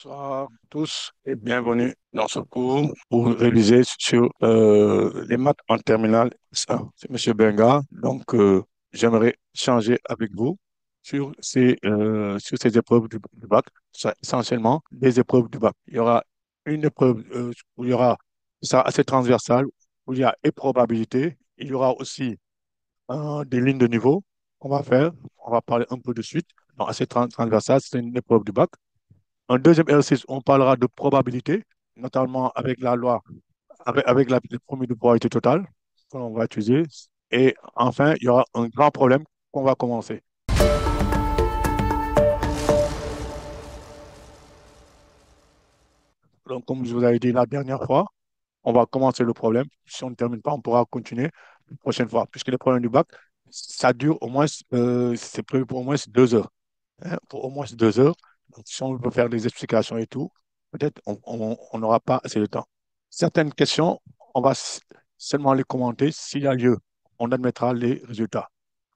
Bonsoir à tous et bienvenue dans ce cours pour réviser sur les maths en terminale. Ça, c'est Monsieur Benga. J'aimerais changer avec vous sur ces épreuves du bac. Ça, essentiellement, des épreuves du bac. Il y aura une épreuve où il y aura ça assez transversal, où il y a et probabilité. Il y aura aussi des lignes de niveau qu'on va faire. On va parler un peu de suite. Donc, assez transversal, c'est une épreuve du bac. Un deuxième exercice, on parlera de probabilité, notamment avec la loi, avec le premier de probabilité totale que l'on va utiliser. Et enfin, il y aura un grand problème qu'on va commencer. Donc, comme je vous avais dit la dernière fois, on va commencer le problème. Si on ne termine pas, on pourra continuer la prochaine fois, puisque les problèmes du bac, ça dure au moins, c'est prévu pour au moins 2 heures. Hein, pour au moins 2 heures. Donc, si on veut faire des explications et tout, peut-être on n'aura pas assez de temps. Certaines questions, on va seulement les commenter. S'il y a lieu, on admettra les résultats.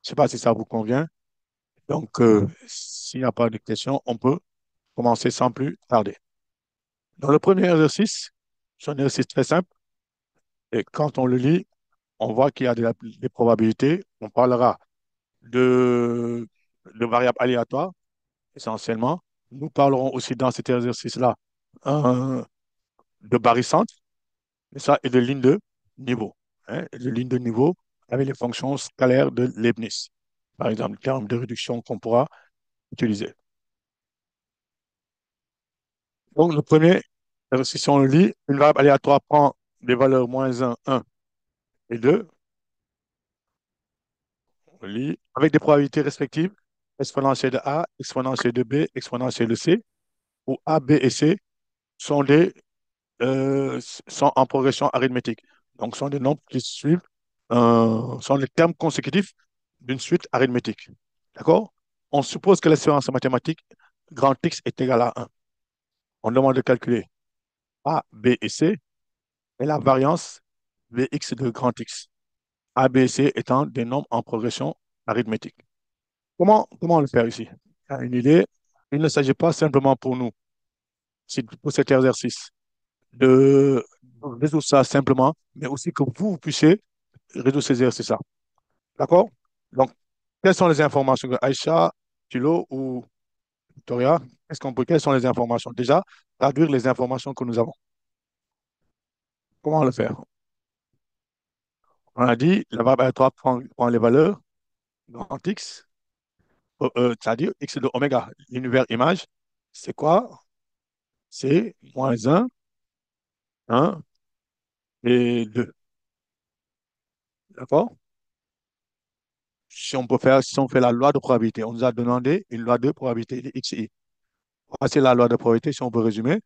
Je ne sais pas si ça vous convient. S'il n'y a pas de questions, on peut commencer sans plus tarder. Dans le premier exercice, c'est un exercice très simple. Et quand on le lit, on voit qu'il y a des probabilités. On parlera de, de variables aléatoires essentiellement. Nous parlerons aussi dans cet exercice-là euh, de barycentre, et ça, et de ligne de niveau. Hein, et de ligne de niveau avec les fonctions scalaires de Leibniz. Par exemple, le terme de réduction qu'on pourra utiliser. Donc, le premier exercice, on le lit, une variable aléatoire prend des valeurs -1, 1 et 2. On lit avec des probabilités respectives, exponentielle de A, exponentielle de B, exponentielle de C, où A, B et C sont sont en progression arithmétique. Donc, sont des nombres qui suivent, sont les termes consécutifs d'une suite arithmétique. D'accord? On suppose que l'espérance mathématique grand X est égale à 1. On demande de calculer A, B et C et la variance Vx de grand X. A, B et C étant des nombres en progression arithmétique. Comment le faire ici? Il y a une idée. Il ne s'agit pas simplement pour nous, pour cet exercice, de résoudre ça simplement, mais aussi que vous puissiez résoudre ces exercices-là. D'accord? Donc, quelles sont les informations que Aïcha, Thilo ou Victoria, quelles sont les informations? Déjà, traduire les informations que nous avons. Comment le faire? On a dit, la variable aléatoire prend les valeurs grand X, c'est-à-dire X de oméga. L'univers image, c'est quoi? C'est -1, 1 et 2. D'accord? Si on fait la loi de probabilité, on nous a demandé une loi de probabilité de XI. Voici la loi de probabilité, si on peut résumer.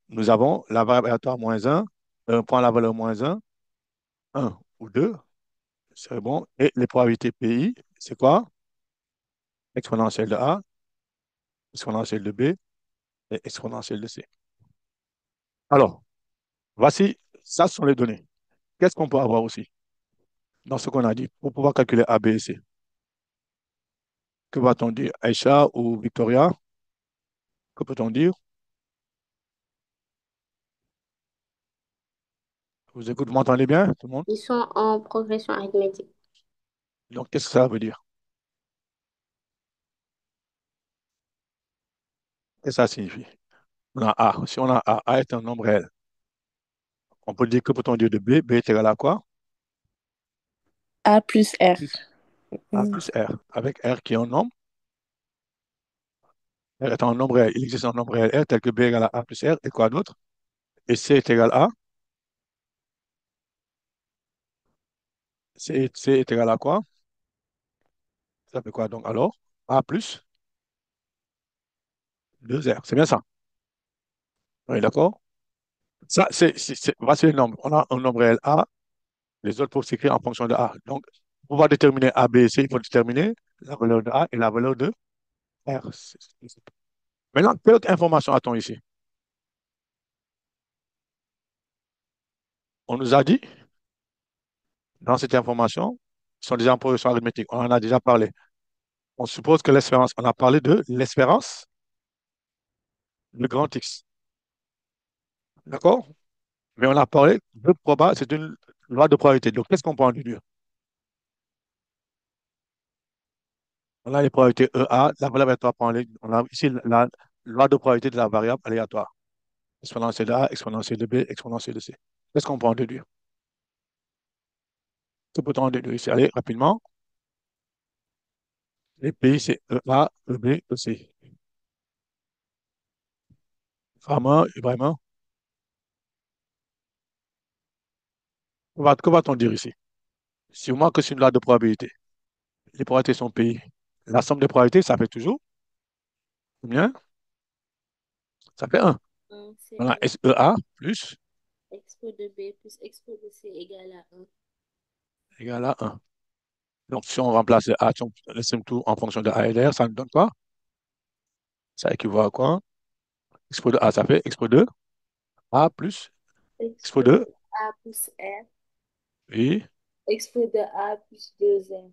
Nous avons la variable aléatoire -1, prend la valeur -1, 1 ou 2, c'est bon. Et les probabilités PI, c'est quoi? Exponentielle de A, exponentielle de B et exponentielle de C. Alors, voici, ça sont les données. Qu'est-ce qu'on peut avoir aussi dans ce qu'on a dit pour pouvoir calculer A, B et C? Que va-t-on dire? Aïcha ou Victoria? Que peut-on dire? Vous écoutez, vous m'entendez bien, tout le monde? Ils sont en progression arithmétique. Donc, qu'est-ce que ça veut dire? Qu'est-ce que ça signifie? On a A. Si on a A, A est un nombre réel. On peut dire, que peut-on dire de B? B est égal à quoi? A plus R. Plus A Mm. plus R. Avec R qui est un nombre. R est un nombre réel. Il existe un nombre réel R tel que B égale à A plus R. Et quoi d'autre? Et C est égal à? C est égal à quoi? Ça fait quoi donc alors? A plus 2R. C'est bien ça. Oui, d'accord? Ça, voici le nombre. On a un nombre réel A. Les autres peuvent s'écrire en fonction de A. Donc, pour pouvoir déterminer A, B et C, il faut déterminer la valeur de A et la valeur de R. Maintenant, quelle autre information a-t-on ici? On nous a dit, dans cette information, ce sont des en progression arithmétique. On en a déjà parlé. On suppose que l'espérance, on a parlé de l'espérance de grand X. D'accord? Mais on a parlé de probabilité, c'est une loi de probabilité. Donc, qu'est-ce qu'on peut en déduire? On a les probabilités EA, la valeur aléatoire on a ici la loi de probabilité de la variable aléatoire. Exponentielle de A, exponentielle de B, exponentielle de C. Qu'est-ce qu'on peut en déduire? Que peut-on en déduire ici? Allez, rapidement. Les pays, c'est EA, EB, EC. Vraiment, vraiment. Que va-t-on dire ici? Sûrement que c'est une loi de probabilité. Les probabilités sont payées. La somme des probabilités, ça fait toujours combien? Ça fait 1. C'est On a 1. SEA plus Expo de B plus expo de C égale à 1. égale à 1. Donc, si on remplace le A, si on laisse tout en fonction de A et de R, ça nous donne quoi? Ça équivaut à quoi? Expo de A, ça fait expo de A plus expo Expo de de A plus R. oui, Expo de A plus 2R.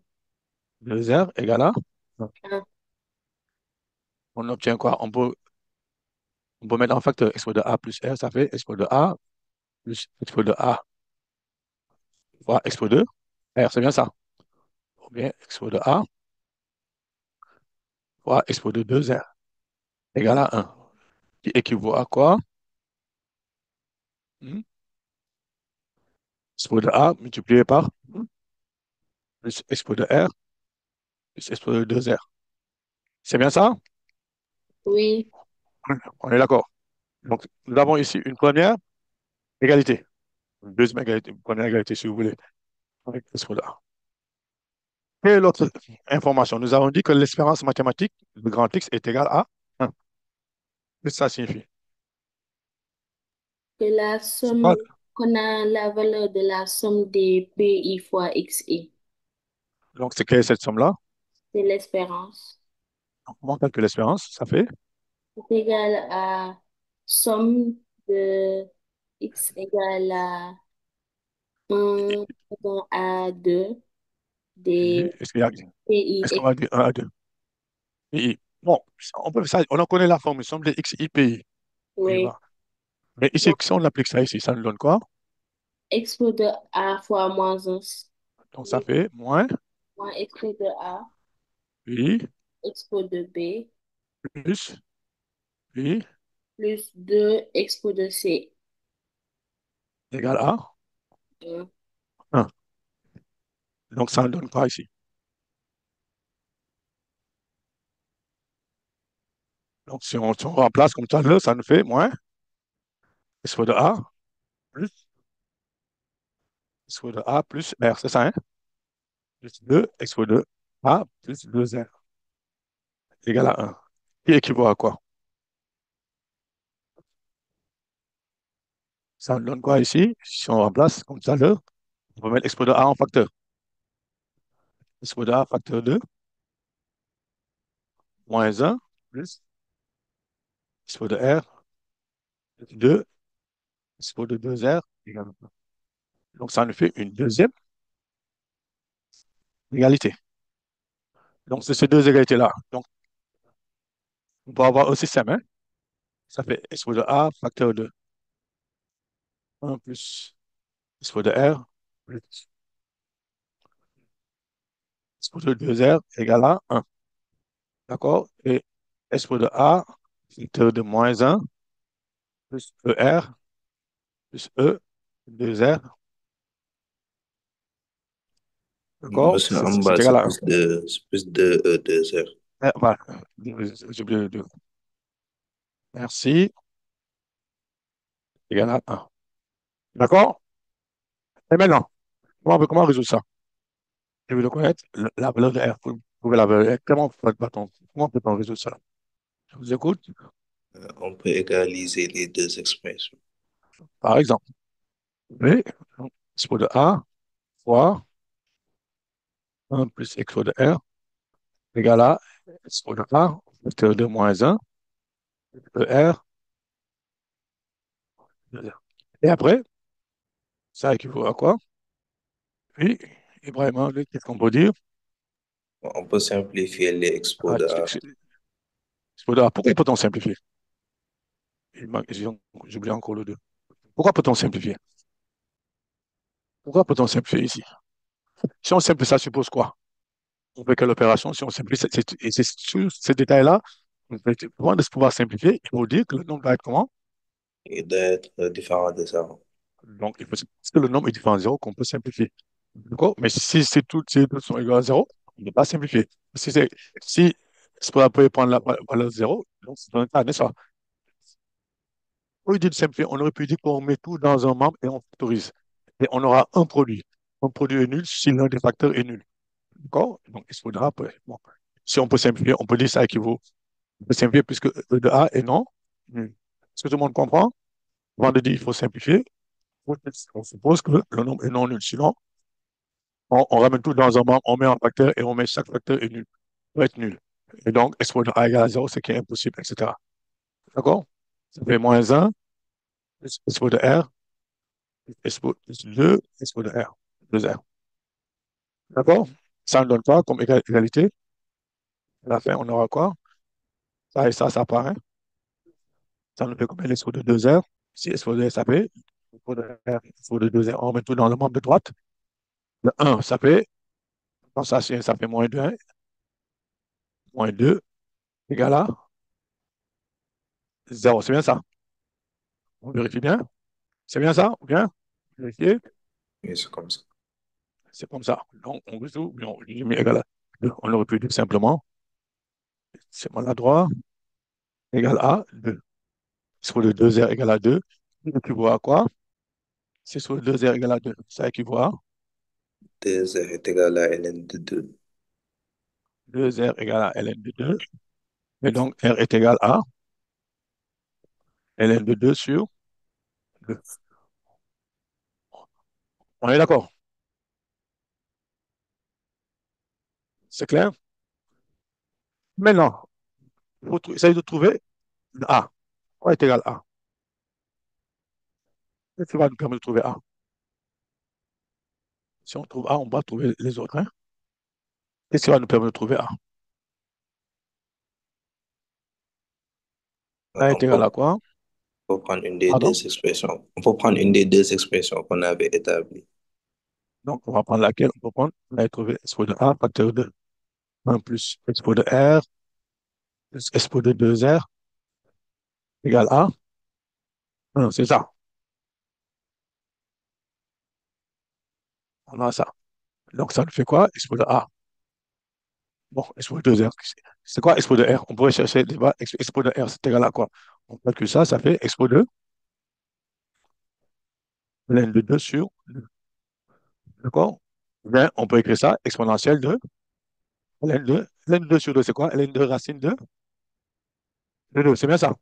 2R égale à 1. 1. On obtient quoi? On peut mettre en facteur expo de A plus R, ça fait expo de A plus expo de A fois expo de R, c'est bien ça? Ou bien expo de A fois expo de 2R égale à 1. Qui équivaut à quoi? Hmm? Expo de A multiplié par plus expo de R plus expo de 2R. C'est bien ça? Oui. On est d'accord. Donc, nous avons ici une première égalité, une deuxième égalité, une première égalité si vous voulez, avec expo de A. Quelle est l'autre information? Nous avons dit que l'espérance mathématique de grand X est égale à 1. Qu'est-ce que ça signifie? Que la C'est somme, quoi? qu'on a la valeur de la somme des PI fois XI. Donc, c'est quelle est cette somme-là? C'est l'espérance. Donc, comment on calcule l'espérance? Ça fait C'est égal à somme de X égale à 1 à 2 des oui, est-ce qu'il y a, PI. est-ce qu'on va dire 1 à 2? Oui. Bon, on peut faire ça, on en connaît la formule, somme des x, i, p, i. Oui, Oui. voilà. Mais ici, Donc, si on applique ça ici, ça nous donne quoi? expo de A fois moins 1. Donc, ça fait moins, Moins expo de A, oui, expo de B, plus, oui, plus 2 expo de C. égale à 1. 1. Donc, ça nous donne quoi ici? Donc, si on remplace comme ça, là, ça nous fait moins expo de A plus expo de A plus R, c'est ça, hein? Plus 2 expo de A plus 2R égale à 1. Qui équivaut à quoi? Ça nous donne quoi ici? Si on remplace comme ça, là, on va mettre expo de A en facteur. Expo de A facteur 2 moins 1 plus expo de R plus 2 expo de 2R égale à 1. Donc, ça nous fait une deuxième égalité. Donc, c'est ces deux égalités-là. Donc, on peut avoir un système, hein? Ça fait expo de A facteur de 1 plus expo de R plus expo de 2R égale à 1. D'accord? Et expo de A facteur de moins 1 plus ER plus E 2R. Mais D'accord? c'est en C'est bas, égal à 1. c'est plus de E2R. Voilà. J'ai oublié le 2. Merci. Égal à 1. D'accord? Et maintenant, comment résoudre ça? Je veux le connaître, la valeur de R. Pour trouver la valeur de R. Comment peut-on résoudre ça? Je vous écoute. On peut égaliser les deux expressions. Par exemple, V, expo de A fois 1 plus expo de R égale à expo de A facteur de moins 1 de R. Et après, ça équivaut à quoi? Puis, et vraiment, qu'est-ce qu'on peut dire? On peut simplifier les expos Ah, de A. expo de A. Pourquoi peut-on simplifier? J'ai oublié encore le 2. Pourquoi peut-on simplifier? Pourquoi peut-on simplifier ici? Si on simplifie, ça suppose quoi? On fait quelle opération? Si on simplifie, et c'est sur ces détails-là, avant de pouvoir simplifier, il faut dire que le nombre va être comment? et d'être différent de ça. Donc, il faut parce que le nombre est différent de zéro qu'on peut simplifier. D'accord? Mais si toutes sont égales à zéro, on ne peut pas simplifier. Si c'est pour prendre la valeur zéro, donc c'est un cas, n'est-ce pas? Au lieu de simplifier, on aurait pu dire qu'on met tout dans un membre et on factorise. Et on aura un produit. Un produit est nul si l'un des facteurs est nul. D'accord? Donc, il faudra, bon, si on peut simplifier, on peut dire ça équivaut. On peut simplifier puisque E de A est non nul. Est-ce que tout le monde comprend? Avant de dire il faut simplifier, on suppose que le nombre est non nul. Sinon, on ramène tout dans un membre, on met un facteur et on met chaque facteur est nul. Peut être nul. Et donc, expo de A égale à 0, ce qui est impossible, etc. D'accord? Ça fait moins un expo de R, expo plus 2, expo de R, 2R. D'accord? Ça ne donne pas comme égalité. À la fin, on aura quoi? Ça et ça paraît. Ça nous fait combien l'expo de 2R? Si expo de R, ça fait expo de R, expo de 2R, on met tout dans le membre de droite. Le 1, ça fait, quand ça fait moins 2, moins 2 égale à 0. C'est bien ça? On vérifie bien? C'est bien ça? Ou bien? Vérifier? Et c'est comme ça. C'est comme ça. Donc, on résout, mais j'ai mis égal à 2. On aurait pu dire simplement, c'est maladroit, égal à 2. Sur le 2R égale à 2, ça équivaut à quoi? C'est sur le 2R égale à 2. Ça équivaut à 2R est égal à ln de 2. 2R égale à ln de 2. Et donc, R est égal à ln de 2 sur 2. On est d'accord? C'est clair? Maintenant, il faut essayer de trouver le A. A est égal à A. Qu'est-ce qui va nous permettre de trouver A? Si on trouve A, on va trouver les autres, hein? Qu'est-ce qui va nous permettre de trouver A? A est On égal à quoi? peut prendre une des Pardon? deux expressions. On peut prendre une des deux expressions qu'on avait établies. Donc, on va prendre laquelle? On peut prendre, on va trouver expo de A, facteur de 1 plus expo de R, plus expo de 2R, égale à 1. C'est ça. On a ça. Donc, ça nous fait quoi? Expo de A. Bon, expo de 2R. C'est quoi expo de R? On pourrait chercher, expo de R, c'est égal à quoi? On calcule ça, ça fait expo de ln de 2 sur 2. D'accord? Bien, on peut écrire ça, exponentielle de ln de 2 sur 2, c'est quoi? Ln de racine de 2. C'est bien ça.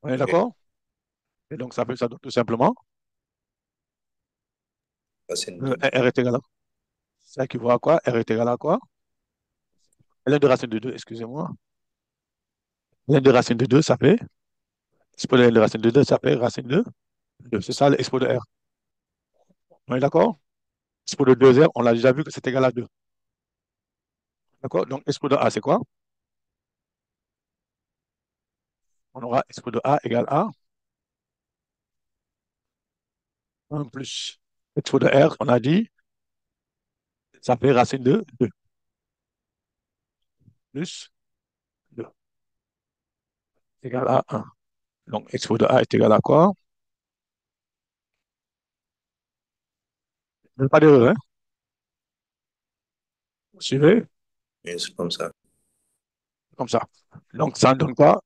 On est Et d'accord? Et donc, ça fait ça tout simplement. racine de 2. R est égal à, ça équivaut à quoi? R est égal à quoi? Ln de racine de 2, excusez-moi. Ln de racine de 2, ça fait, expo de ln de racine de 2, ça fait racine de 2. C'est ça l'expo de R. On est d'accord? Expo de 2R, on l'a déjà vu que c'est égal à 2. D'accord? Donc, expo de A, c'est quoi? On aura expo de A égale à 1 plus expo de R, on a dit, ça fait racine de 2 plus 2 égale à 1. Donc, expo de A est égal à quoi? Il n'y a pas d'erreur, hein? Vous suivez? Et c'est comme ça. Comme ça. Donc, ça donne quoi?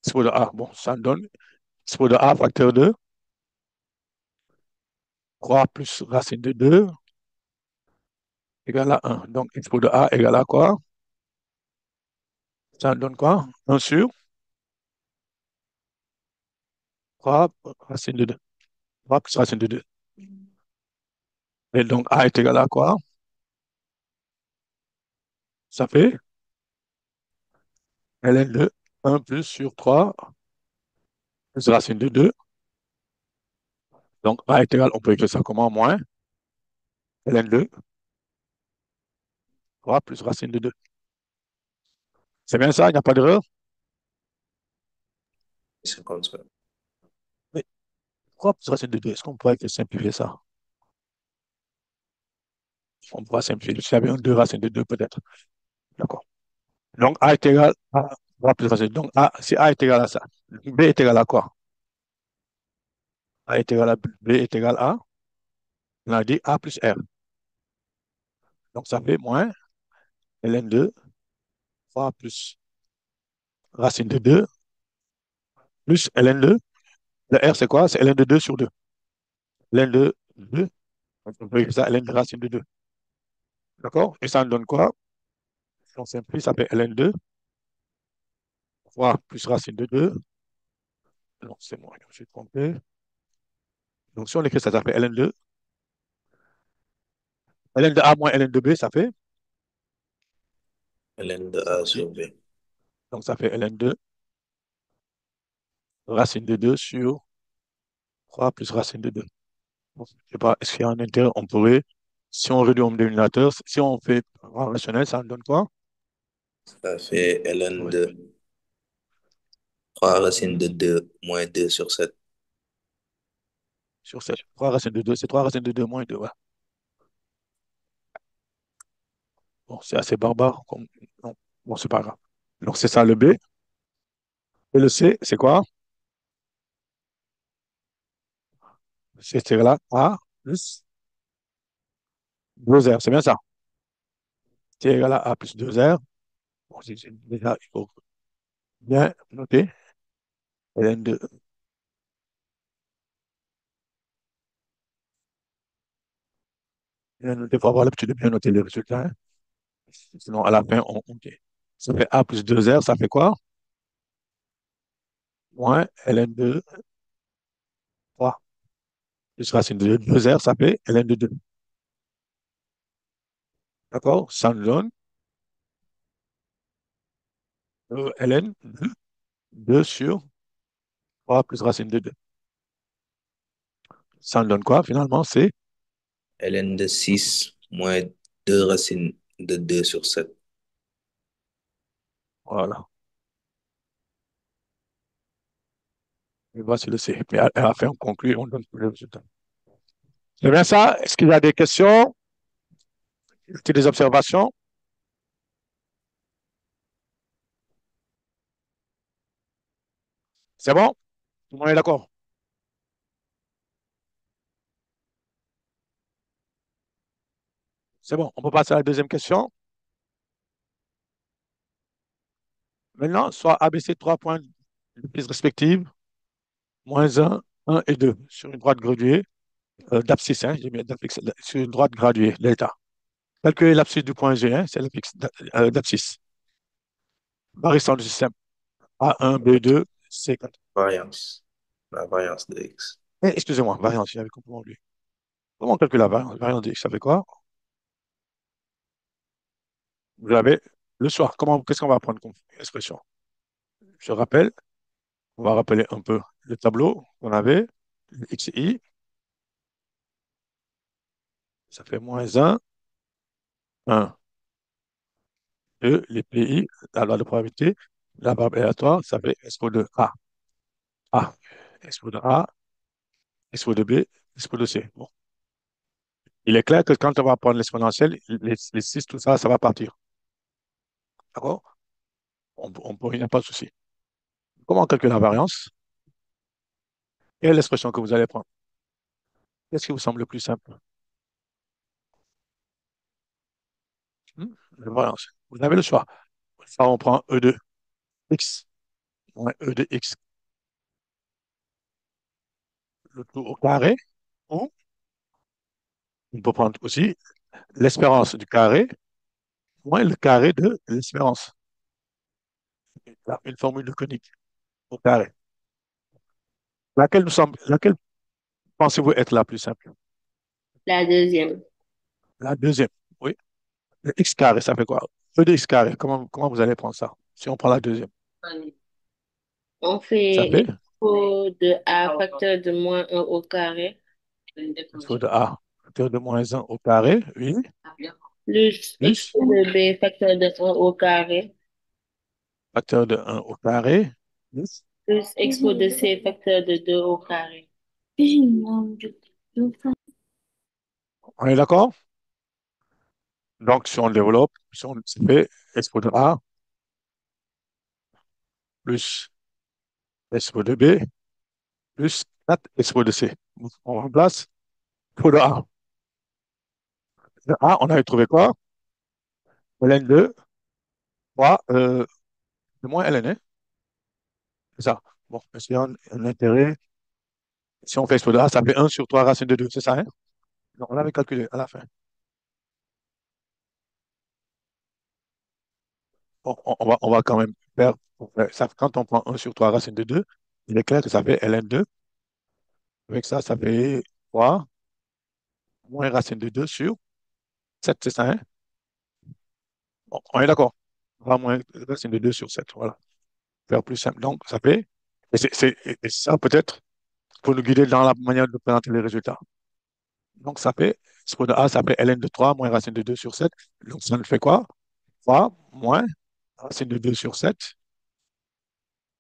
Expo de A. Bon, ça donne expo de A facteur de 3 plus racine de 2 égale à 1. Donc, expo de A égale à quoi? Ça donne quoi? 1 sur 3 racine de 2. 3 plus racine de 2. Et donc, A est égal à quoi? Ça fait ln de 1 plus sur 3 plus racine de 2. Donc, A est égal, on peut écrire ça comment? Moins ln de 3 plus racine de 2. C'est bien ça? Il n'y a pas d'erreur? C'est comme ça. 3 plus racine de 2. Est-ce qu'on pourrait simplifier ça? On pourra simplifier. Si j'avais un 2 racine de 2, peut-être. D'accord. Donc, A est égal à 3 plus racine. Donc, A, si A est égal à ça, B est égal à quoi? A est égal à B est égal à, on a dit A plus R. Donc, ça fait moins ln2, 3 plus racine de 2, plus ln2. Le R, c'est quoi? C'est ln de 2 sur 2. Ln de 2, on peut écrire ça ln de racine de 2. D'accord? Et ça nous donne quoi? Si on simplifie, ça fait ln2, 3 plus racine de 2. Non, c'est moi, je me suis trompé. Donc, si on écrit ça, ça fait ln2. ln de A moins ln de B, ça fait? ln de Ça A nous dit. sur B. Donc, ça fait ln2 racine de 2 sur 3 plus racine de 2. Bon, je ne sais pas, est-ce qu'il y a un intérêt? On pourrait, si on réduit au dénominateur, si on fait en rationnel, ça nous donne quoi? Ça fait ln Oui, de 3 racines de 2 moins 2 sur 7. sur 7. 3 racines de 2, c'est 3 racines de 2 moins 2. Ouais. Bon, c'est assez barbare. Non. Bon, c'est pas grave. Donc, c'est ça le B. Et le C, c'est quoi? C'est là A plus 2R. C'est bien ça. C'est égal à A plus 2R. Bon, déjà, il faut bien noter. Ln2. Bien noter. Il faut avoir l'habitude de bien noter les résultats, hein. Sinon, à la fin, OK. Ça fait A plus 2R, ça fait quoi? Moins ln2, 3. Plus racine de 2R, ça fait ln de 2. D'accord? Ça nous donne ln de 2 sur 3 plus racine de 2. Ça nous donne quoi finalement? C'est, ln de 6 moins 2 racines de 2 sur 7. voilà. Et voici le C. Mais à la fin, on conclut et on donne tous les résultats. C'est bien ça? Est-ce qu'il y a des questions? Des observations? C'est bon? Tout le monde est d'accord? C'est bon. On peut passer à la deuxième question. Maintenant, soit ABC 3 points de prise respective, moins un et 2 sur une droite graduée, d'abscisse, hein, j'ai mis sur une droite graduée, delta. Calculer l'abscisse du point G1, c'est l'abscisse d'abscisse. Variation du système A1, B2, C4. Variance. La variance de x. Excusez-moi, variance, j'avais complètement oublié. Comment on calcule la variance? Variance de x, ça fait quoi? Vous avez le choix. Qu'est-ce qu'on va prendre comme expression? Je rappelle, on va rappeler un peu le tableau qu'on avait, le xi, ça fait moins 1, 2, les PI, la loi de probabilité, la variable aléatoire, ça fait expo de A. A, expo de A, expo de B, expo de C. Bon. Il est clair que quand on va prendre l'exponentielle, les 6, tout ça, ça va partir. D'accord? Il n'y a pas de souci. Comment on calcule la variance? Quelle est l'expression que vous allez prendre? Qu'est-ce qui vous semble le plus simple? La variance. Vous avez le choix. Ça, on prend E de x moins E de x, le tout au carré, ou on peut prendre aussi l'espérance du carré moins le carré de l'espérance. Une formule de conique au carré. Laquelle pensez-vous être la plus simple? La deuxième. La deuxième. Oui. Le x carré, ça fait quoi? E de x carré, comment vous allez prendre ça? Si on prend la deuxième, On ça fait fait expo de A facteur de moins un au carré expo de A, facteur de moins un au carré, oui, plus plus expo de B facteur de un au carré facteur de un au carré, plus plus expo de C facteur de 2 au carré. Non, du tout. On est d'accord? Donc, si on développe, si on fait expo de A plus expo de B plus 4 expo de C. On remplace pour le A. Le A, on avait trouvé quoi? ln2 fois le moins ln, hein? C'est ça. Bon, si on a intérêt, si on fait expo de A, ça fait 1 sur 3 racine de 2, c'est ça, hein? Donc, on l'avait calculé à la fin. Bon, on va quand même faire, ça, quand on prend 1 sur 3 racine de 2, il est clair que ça fait ln2. Avec ça, ça fait 3 moins racine de 2 sur 7, c'est ça, hein? Bon, on est d'accord. 3 moins racine de 2 sur 7, voilà. Faire plus simple. Donc, ça fait, et ça peut-être pour nous guider dans la manière de présenter les résultats. Donc, ça fait, expo de A, ça fait ln de 3 moins racine de 2 sur 7. Donc, ça nous fait quoi? 3 moins racine de 2 sur 7.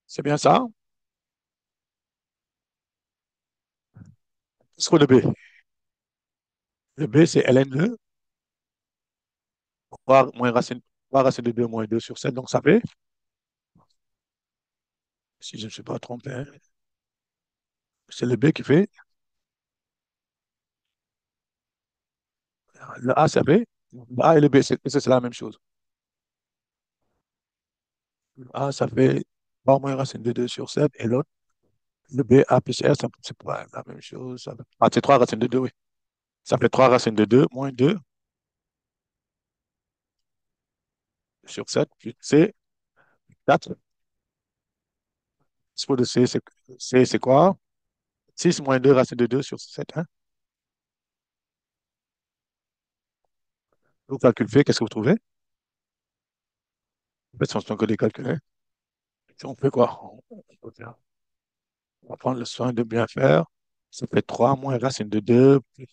C'est bien ça? Expo de B. Le B, c'est ln de 3 moins racine, 3 racine de 2 moins 2 sur 7. Donc, ça fait, si je ne me suis pas trompé, hein, c'est le B qui fait, le A, ça fait, le A et le B, c'est la même chose. Le A, ça fait 3 moins racine de 2 sur 7 et l'autre, le B, A plus R, c'est pas la même chose. Ah, c'est 3 racines de 2, oui. Ça fait 3 racines de 2 moins 2 sur 7 plus C, 4. Expo de C, c'est quoi? 6 moins 2 racine de 2 sur 7, hein? Vous calculez, qu'est-ce que vous trouvez? En fait, ce sont que des calculs, hein. Si on fait quoi? On va prendre le soin de bien faire. Ça fait 3 moins racine de 2 plus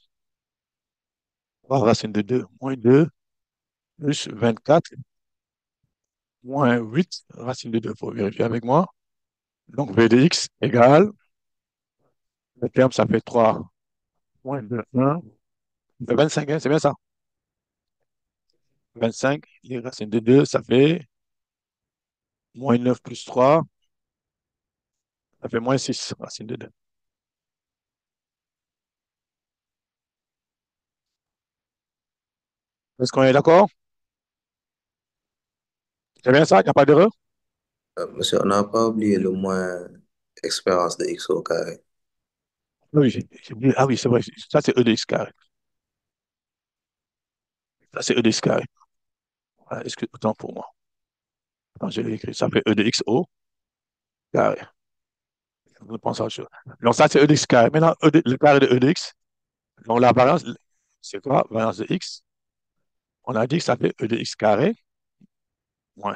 3 racine de 2 moins 2 plus 24 moins 8 racine de 2. Il faut vérifier avec moi. Donc, V de x égale, le terme, ça fait 3 moins 2, 1. Ça fait 25, hein, c'est bien ça. 25, les racines de 2, ça fait moins 9 plus 3, ça fait moins 6 racine de 2. Est-ce qu'on est d'accord? C'est bien ça, il n'y a pas d'erreur? Monsieur, on n'a pas oublié le moins expérience de x au carré. Oui, j'ai oublié. Ah oui, c'est vrai. Ça, c'est E de x carré. Ça, c'est E de x carré. Voilà, autant pour moi. Attends, je l'ai écrit. Ça fait E de x au carré. Je pense à autre chose. Donc, ça, c'est E de x carré. Maintenant, le carré de E de x. Donc, la variance, c'est quoi? Variance de x. On a dit que ça fait E de x carré. Ouais.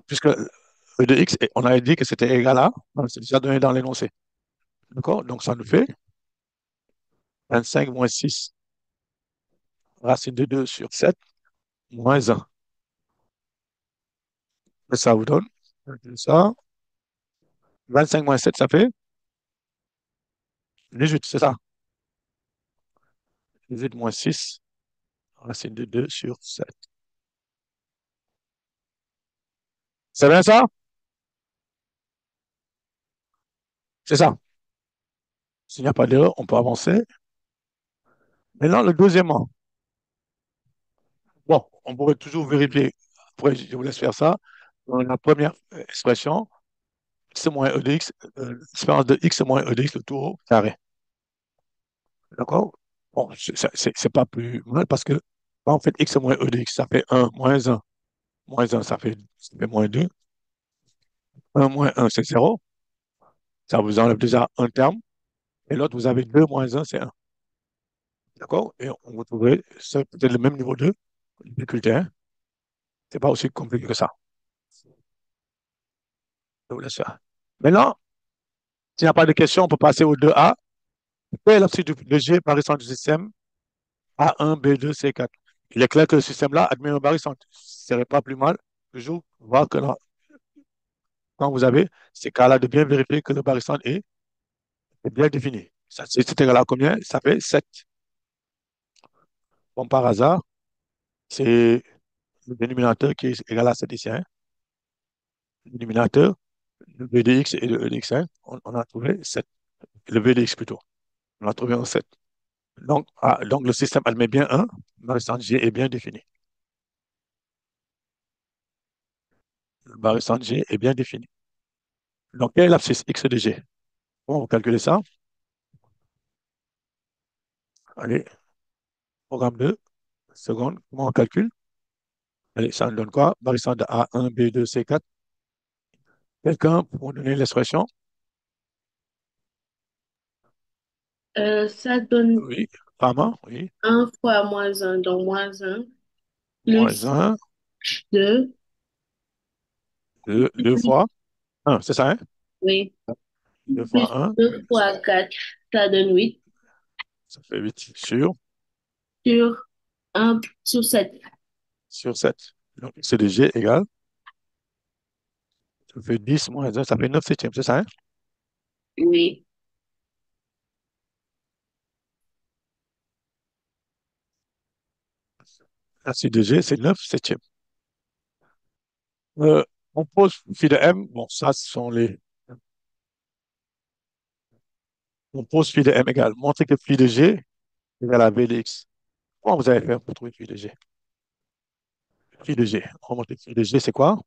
Puisque E de x, on avait dit que c'était égal à. C'est déjà donné dans l'énoncé. D'accord? Donc, ça nous fait 25 moins 6 racine de 2 sur 7 moins 1. Et ça vous donne ça. 25 moins 7, ça fait 18, c'est ça. 18 moins 6 racine de 2 sur 7. C'est bien ça? C'est ça. S'il n'y a pas d'erreur, on peut avancer. Maintenant, le deuxièmement. Bon, on pourrait toujours vérifier. Après, je vous laisse faire ça. Dans la première expression, x moins e de x, l'expérience de x moins e de x, le tout au carré. D'accord? Bon, c'est pas plus mal parce que, en fait, x moins e de x, ça fait un moins un. Moins un, ça fait moins 2. Un moins un, c'est zéro. Ça vous enlève déjà un terme. Et l'autre, vous avez 2 moins un, c'est un. D'accord? Et on vous trouverez, c'est peut-être le même niveau de difficulté, hein? C'est pas aussi compliqué que ça. Je vous laisse faire. Maintenant, s'il n'y a pas de questions, on peut passer au 2A. Quelle est l'abscisse de G barycentre du système A1, B2, C4? Il est clair que le système-là admet un barycentre. Ce serait pas plus mal, toujours, voir que quand vous avez ces cas-là, de bien vérifier que le barycentre est bien défini. C'est égal à combien? Ça fait 7. Bon, par hasard, c'est le dénominateur qui est égal à 7 ici, hein. Le dénominateur, le V de x et le E de x, hein, on a trouvé 7. Le V de x plutôt. On a trouvé un 7. Donc le système admet bien 1. La restante G est bien définie. La restante G est bien définie. Donc, quelle est l'abscisse x de G? Comment vous calculez ça? Allez, programme 2, seconde, comment on calcule? Allez, ça nous donne quoi? Barre de A1, B2, C4. Quelqu'un pour donner l'expression? Ça donne Oui. Fama, oui. 1 fois moins un, donc moins un, Moins plus 1, 2, 2 fois 1, c'est ça, hein? oui, 2 plus fois 1, 2 fois 4, ça donne 8, ça fait 8 sur un sur 7. sur 7. Donc, C de G égale, ça fait 10 moins 1, ça fait 9 septièmes, c'est ça, hein? Oui. La C de G, c'est 9 septièmes. Euh, on pose phi de M, bon, ça, ce sont les. On pose phi de M égale. Montrer que phi de G égale à V de X. Comment vous allez faire pour trouver phi de G? Phi de G. On va montrer que phi de G, c'est quoi?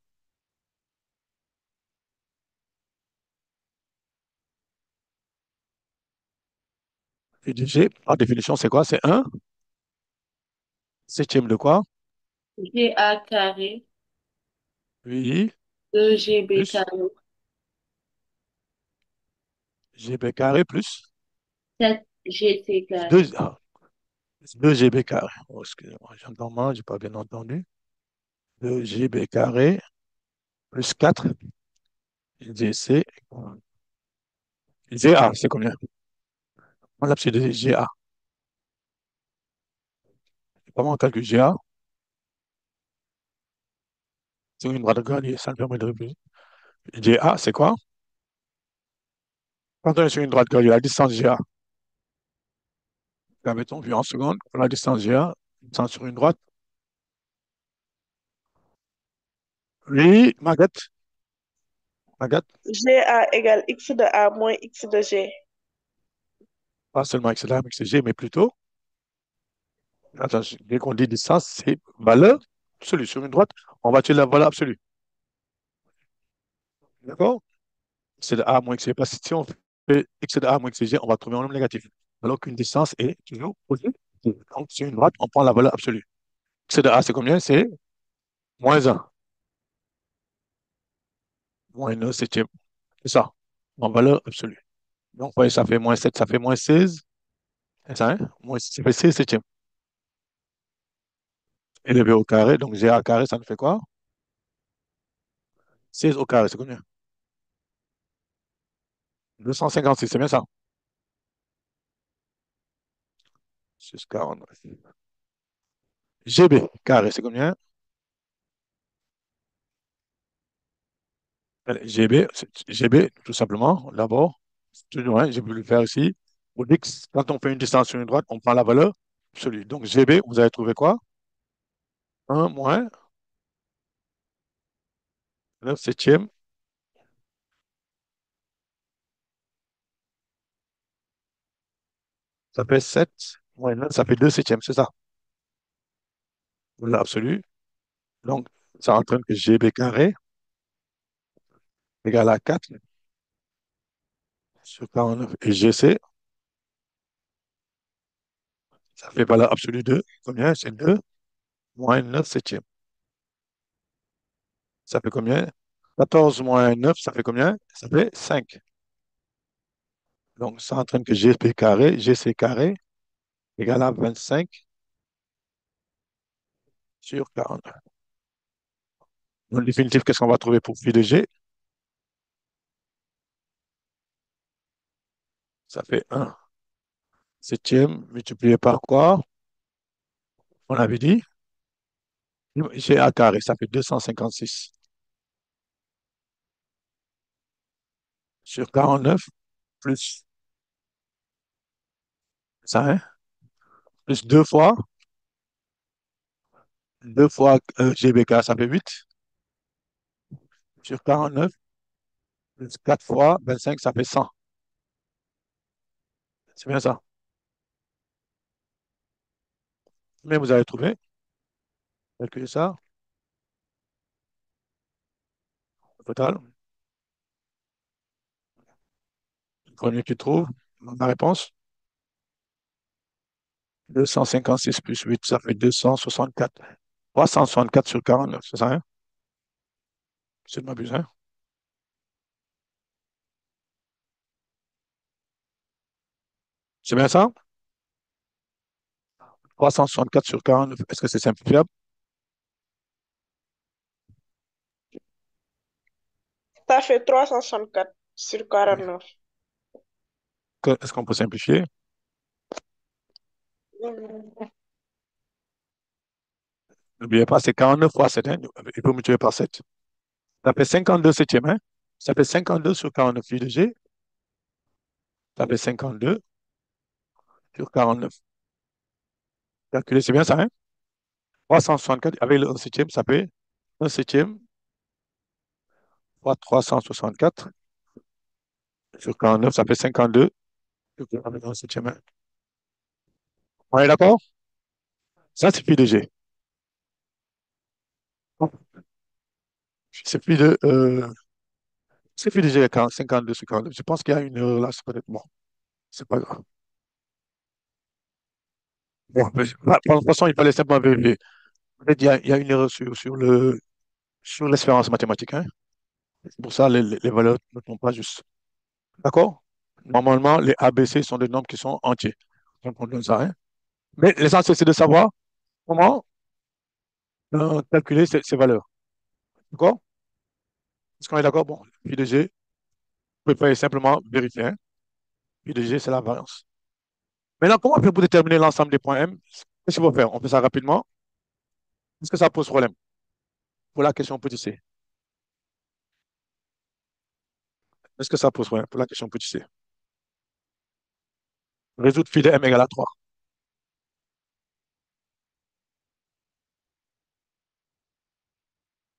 Phi de G, par définition, c'est quoi? C'est un septième de quoi? GA carré, Oui, 2GB plus carré, GB carré plus 7GT carré. 2, 2 GB carré. Oh, excusez-moi, j'entends mal, j'ai pas bien entendu. 2 GB carré plus 4 GC. GA, c'est combien? On l'abscisse de GA. Comment on calcule GA? C'est une droite gradient, ça me permet de réfléchir. GA, c'est quoi? Quand on est sur une droite gradient, la distance GA, mettons, vu en seconde, pour la distance GA, distance sur une droite. Oui, Maguette, Maguette, GA égale x de A moins x de G. pas seulement X là, mais G, mais plutôt, attention, dès qu'on dit distance, c'est valeur absolue. Sur une droite, on va tuer la valeur absolue. D'accord? C'est de A moins X. Parce que si on fait X de A moins X de G, on va trouver un nombre négatif. Alors qu'une distance est toujours positive. Donc, sur une droite, on prend la valeur absolue. X de A, c'est combien? C'est moins un. Moins 1 septième. C'est ça, en valeur absolue. Donc, vous voyez, ça fait moins 7, ça fait moins 16. C'est ça, hein? Ça fait 16 septièmes. Élevé au carré, donc G A carré, ça nous fait quoi? 16 au carré, c'est combien? 256, c'est bien ça? 6, 40. GB carré, c'est combien? GB, GB, tout simplement, d'abord, toujours, hein, j'ai voulu le faire ici. Pour X, quand on fait une distance sur une droite, on prend la valeur absolue. Donc, GB, vous avez trouvé quoi? 1 moins 9 septièmes. Ça fait 7 moins 9, ça fait 2 septièmes, c'est ça? Valeur absolue. Donc, ça entraîne que GB carré égale à 4 sur 49. Et GC, ça fait valeur absolue de combien? C'est 2 moins 9 septièmes. Ça fait combien? 14 moins 9, ça fait combien? Ça fait 5. Donc, ça entraîne que GP carré, GC carré égale à 25 sur 40. En définitive, qu'est-ce qu'on va trouver pour phi de G? Ça fait 1 septième multiplié par quoi? On avait dit GA carré, ça fait 256 sur 49 plus Ça, hein? Plus 2 fois GBK, ça fait 8 sur 49, plus 4 fois 25, ça fait 100. C'est bien ça. Mais vous avez trouvé, calculez ça, au total. Combien tu trouves la réponse? 256 plus 8, ça fait 264. 364 sur 49, c'est ça, hein? C'est de m'abuser, hein? C'est bien ça? 364 sur 49, est-ce que c'est simplifiable? Ça fait 364 sur Oui. 49. Est-ce qu'on peut simplifier? Mhm. N'oubliez pas, c'est 49 fois 7, hein? Il faut multiplier par 7. Ça fait 52 septième, hein? Ça fait 52 sur 49 pi de G. Ça fait 52 sur 49. Calculez, c'est bien ça, hein? 364 avec le 1 septième, ça fait 1 septième fois 364 sur 49, ça fait 52 avec 1 septième, hein? On est d'accord? Ça, c'est pi de G. C'est pi de, c'est pi de G à 52 sur 49. Je pense qu'il y a une erreur là, c'est peut-être bon. C'est pas grave. Bon, mais, de toute façon, il fallait simplement vérifier. Peut-être il y a une erreur sur l'espérance mathématique, hein? C'est pour ça les valeurs ne sont pas justes. D'accord? Normalement, les ABC sont des nombres qui sont entiers. Donc, on donne ça, hein? Mais l'essentiel, c'est de savoir comment calculer ces valeurs. D'accord? Est-ce qu'on est d'accord? Bon, pi de G, vous pouvez simplement vérifier, hein? Pi de G, c'est la variance. Maintenant, comment on fait pour déterminer l'ensemble des points M? Qu'est-ce qu'il faut faire? On fait ça rapidement. Est-ce que ça pose problème pour la question petit c? Est-ce que ça pose problème pour la question petit c? Résoudre phi de M égale à 3.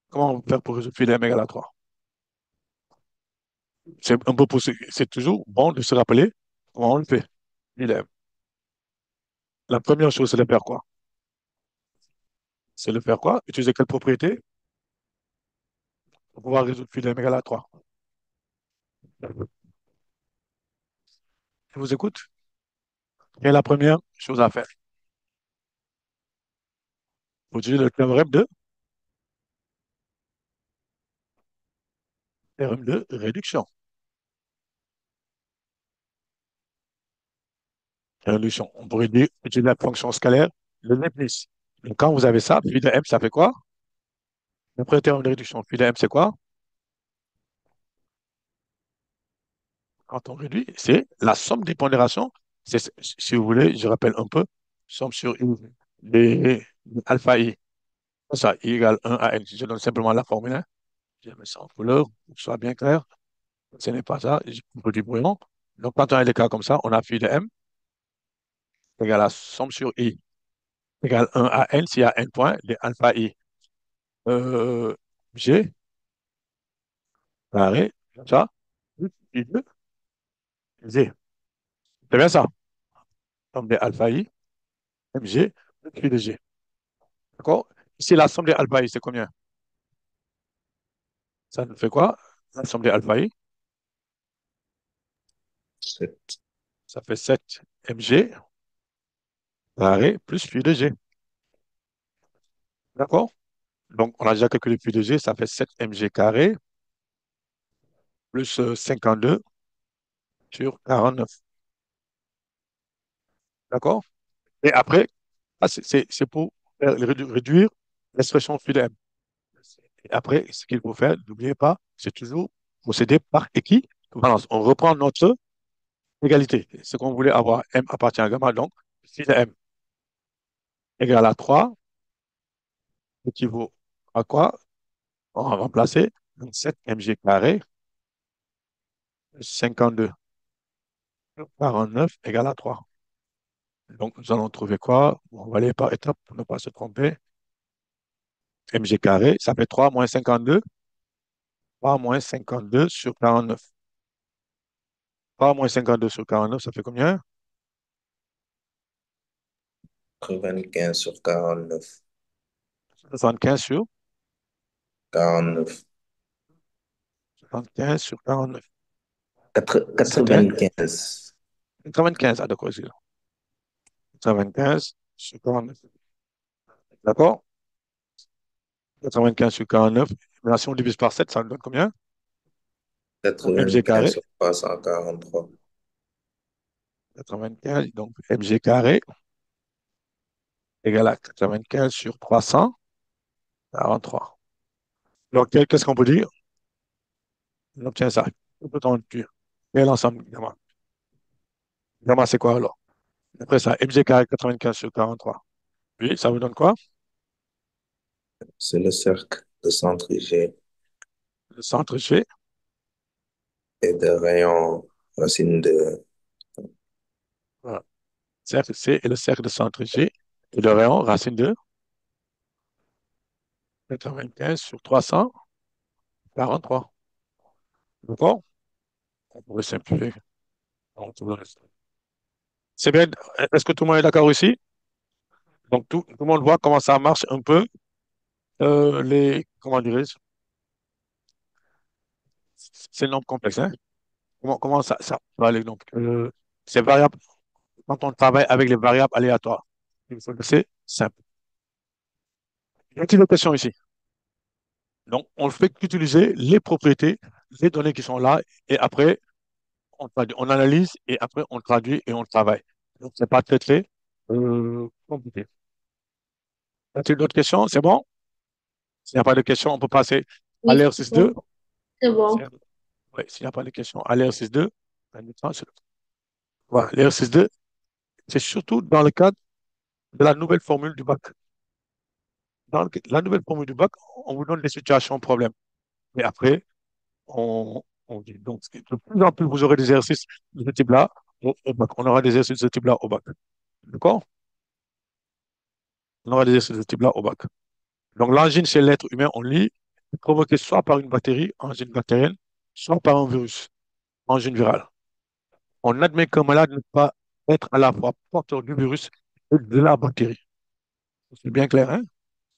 Comment on va faire pour résoudre phi de M égale à 3? C'est toujours bon de se rappeler comment on le fait. Phi de M. La première chose, c'est de faire quoi? C'est de faire quoi? Utiliser quelle propriété pour pouvoir résoudre phi de M égale à 3? Je vous écoute. Quelle est la première chose à faire? Vous utilisez le théorème de réduction. Réduction. On pourrait dire utiliser la fonction scalaire de Leibniz. Donc, quand vous avez ça, phi de M, ça fait quoi? Le premier théorème de réduction, phi de M, c'est quoi? Quand on réduit, c'est la somme des pondérations. Si vous voulez, je rappelle un peu, somme sur I de alpha I. Ça, I égale 1 à N. Je donne simplement la formule, hein. Je mets ça en couleur, pour que ce soit bien clair. Ce n'est pas ça, j'ai un peu du brouillon. Donc, quand on a des cas comme ça, on a phi de M égale la somme sur I égale 1 à N s'il y a N points de alpha I. Euh, G carré, comme ça, plus I de Z. C'est bien ça. Somme de alpha I, MG, plus I de G. D'accord? Ici, la somme des alpha I, c'est combien? Ça nous fait quoi? La somme des alpha I, 7. ça fait 7 mg carré plus pi de g. D'accord? Donc, on a déjà calculé pi de g, ça fait 7 mg carré plus 52 sur 49. D'accord? Et après, c'est pour réduire l'expression phi de m. Et après, ce qu'il faut faire, n'oubliez pas, c'est toujours procéder par équivalence. On reprend notre égalité. Ce qu'on voulait avoir, m appartient à gamma, donc phi de m égale à 3 équivaut à quoi? On va remplacer 7 mg carré plus 52 49 égale à 3. Donc, nous allons trouver quoi? Bon, on va aller par étapes pour ne pas se tromper. Mg carré, ça fait 3 moins 52. 3 moins 52 sur 49. 3 moins 52 sur 49, ça fait combien? 95 sur 49. 75 sur 49. 75 sur 49. C'était 95. 95. Ah, d'accord, excusez-moi. 95 sur 49. D'accord? 95 sur 49. Maintenant, si on divise par 7, ça nous donne combien? Donc, mg 95 carré. sur 343. 95, donc mg carré égale à 95 sur 343. Donc, qu'est-ce qu'on peut dire? On obtient ça. On peut en dire. Quel ensemble, gamma? Gamma, c'est quoi alors? Après ça, mg carré 95 sur 43. Oui, ça vous donne quoi? C'est le cercle de centre G Le centre G, et de rayon racine de voilà. Cercle C et le cercle de centre G. Et le rayon, racine de 95 sur 343. D'accord? On pourrait simplifier. On trouve le reste. C'est bien. Est-ce que tout le monde est d'accord ici? Donc, tout le monde voit comment ça marche un peu. Comment dirais-je? C'est un nombre complexe, hein? Comment ça va aller, donc? C'est variable. Quand on travaille avec les variables aléatoires, il faut que c'est simple. Y a-t-il une question ici? Donc, on ne fait qu'utiliser les propriétés, les données qui sont là, et après, on analyse, et après, on traduit et on travaille. Donc, c'est pas très, très compliqué. Y a-t-il d'autres questions? C'est bon? S'il n'y a pas de questions, on peut passer à Oui, c'est l'exercice 2. bon. C'est bon. Oui, s'il n'y a pas de questions, à l'exercice 2. Voilà, l'exercice 2, c'est surtout dans le cadre de la nouvelle formule du bac. Dans la nouvelle formule du bac, on vous donne des situations problèmes. Mais après, on dit. Donc, de plus en plus, vous aurez des exercices de ce type-là au bac. On aura des exercices de ce type-là au bac. D'accord? On aura des exercices de ce type-là au bac. Donc, l'angine chez l'être humain, on lit, est provoquée soit par une bactérie, angine bactérienne, soit par un virus, angine virale. On admet qu'un malade ne peut pas être à la fois porteur du virus et de la bactérie. C'est bien clair, hein?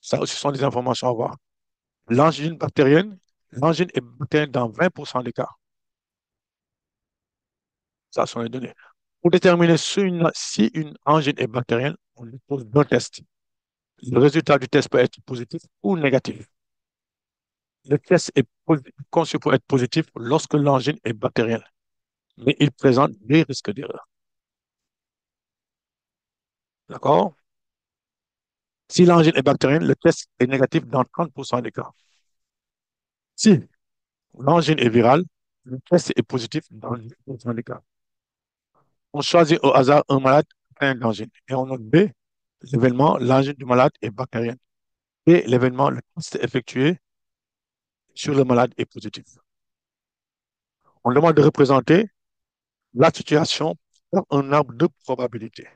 Ça aussi sont des informations à avoir. L'angine bactérienne, l'angine est bactérienne dans 20% des cas. Ça sont les données. Pour déterminer si une angine est bactérienne, on dispose d'un test. Le résultat du test peut être positif ou négatif. Le test est conçu pour être positif lorsque l'angine est bactérienne, mais il présente des risques d'erreur. D'accord? Si l'angine est bactérienne, le test est négatif dans 30% des cas. Si l'angine est virale, le test est positif dans 10% des cas. On choisit au hasard un malade atteint d'angine et on note B, l'événement, l'angine du malade est bactérienne. Et l'événement, le test effectué sur le malade est positif. On demande de représenter la situation par un arbre de probabilité.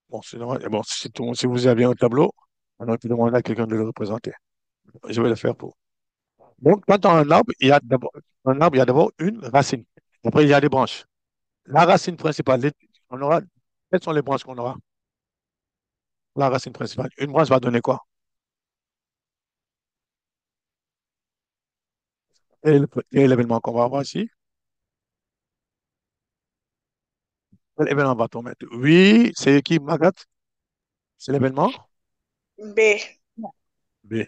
Bon, bon si vous avez un tableau, on va demander à quelqu'un de le représenter. Je vais le faire pour. Donc, quand on a un arbre, il y a d'abord une racine. Après, il y a des branches. La racine principale, on aura, quelles sont les branches qu'on aura? La racine principale. Une branche va donner quoi? Et l'événement qu'on va avoir ici? Quel événement va-t-on mettre? Oui, c'est qui, Magat? C'est l'événement B, B. Et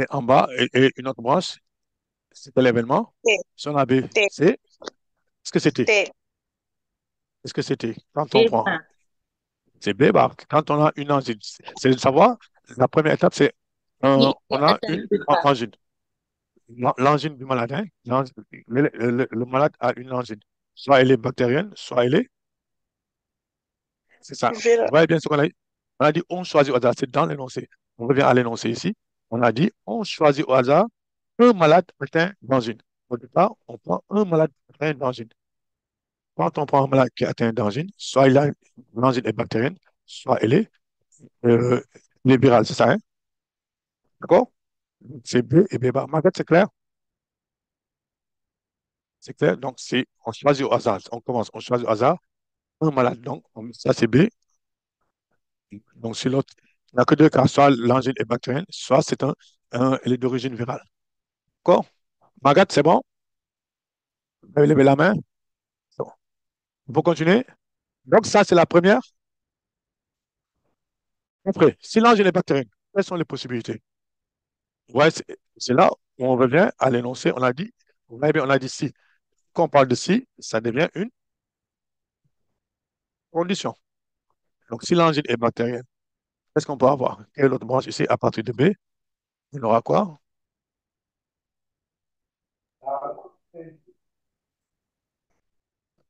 en bas, et une autre branche, c'était l'événement. T, Si on a B, T, C, est-ce que c'était? T, Est-ce que c'était? Quand on prend, Débat. c'est B, bah, quand on a une angine, c'est de savoir, la première étape, c'est on a Attends, une débat. angine. L'angine du malade, hein? Le malade a une angine. Soit elle est bactérienne, soit elle est. C'est ça. viral, Vous voyez bien ce qu'on a dit? On a dit on choisit au hasard. C'est dans l'énoncé. On revient à l'énoncé ici. On a dit on choisit au hasard un malade atteint d'angine. Au départ, on prend un malade atteint d'angine. quand on prend un malade qui est atteint d'angine, soit l'angine est bactérienne, soit euh, elle est virale, c'est ça, hein? D'accord? C'est B et B bar. Margaret, c'est clair? C'est clair? Donc, on choisit au hasard. On commence, on choisit au hasard un malade. Donc, ça, c'est B. Donc, sur l'autre, il n'y a que deux cas. Soit l'angine est bactérienne, soit elle est d'origine virale. D'accord? Margaret, c'est bon? Vous avez levé la main? C'est bon. On peut continuer? Donc, ça, c'est la première. Après, si l'angine est bactérienne, quelles sont les possibilités? Ouais, c'est là où on revient à l'énoncé. On a dit, vous voyez bien, on a dit si. Quand on parle de si, ça devient une condition. Donc, si l'angine est bactérienne, qu'est-ce qu'on peut avoir? Quelle autre branche ici à partir de B? Il aura quoi?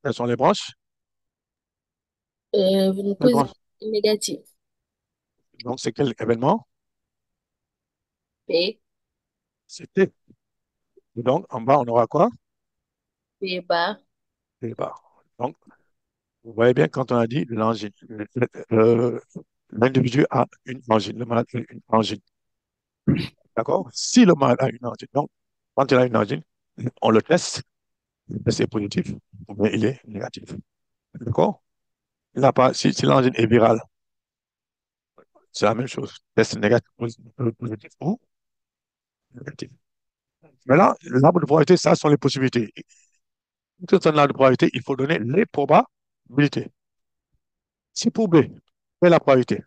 Quelles sont les branches? Une Quelles branches? positive et négative. Donc, c'est quel événement? P, C'est T. Et donc, en bas, on aura quoi? P bar. T bar. Donc, vous voyez bien quand on a dit l'angine, l'individu a une angine, le malade a une angine. D'accord? Si le malade a une angine, donc, quand il a une angine, on le teste, le test est positif, ou bien il est négatif. D'accord? Il n'a pas, si l'angine est virale, c'est la même chose. Test négatif, positif ou négatif. Mais là, l'arbre de probabilité, ça sont les possibilités. Quand on a l'arbre de probabilité, il faut donner les probabilités. Si pour B, quelle est la probabilité?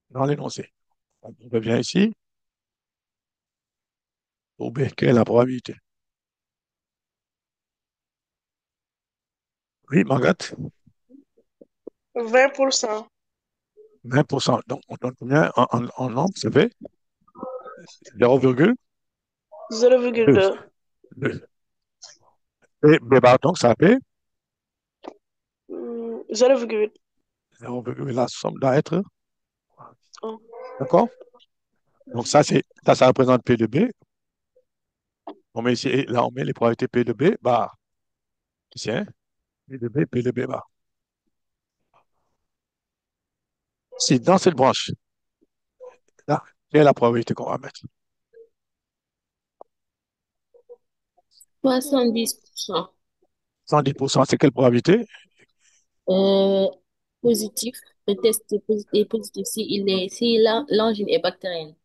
Dans l'énoncé. On revient ici. Pour B, quelle est la probabilité? Oui, Margaret, 20%. 20%. Donc, on donne combien en nombre? Ça fait 0,2. 0,2. Et B bar, donc, ça fait 0,8. 0,1. La somme doit être. Oh. D'accord? Donc, ça représente P de B. On met ici, et là, on met les probabilités P de B bar. Ici, hein? P de B bar. Si dans cette branche, là, quelle est la probabilité qu'on va mettre? 70%. 110%, c'est quelle probabilité? Euh, Positif. Le test est positif si l'angine est bactérienne.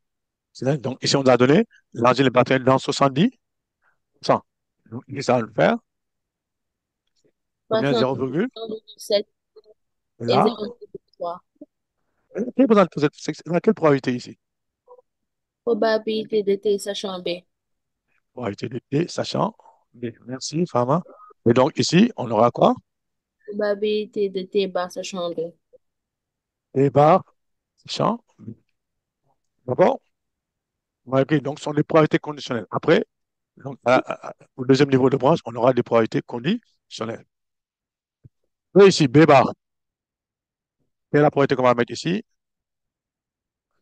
Donc, ici, on a donné l'angine bactérienne dans 70%. Donc, ici, ça va le faire. Combien? 0,7 et Là. 0,3. Dans quelle probabilité ici? Probabilité de T sachant B. Probabilité de T, sachant B. Merci, Fama. Et donc, ici, on aura quoi? Probabilité de T bar sachant B. T bar, sachant B. D'accord? Ok, donc, ce sont des probabilités conditionnelles. Après, donc, au deuxième niveau de branche, on aura des probabilités conditionnelles. Et ici, B bar. Quelle est la probabilité qu'on va mettre ici?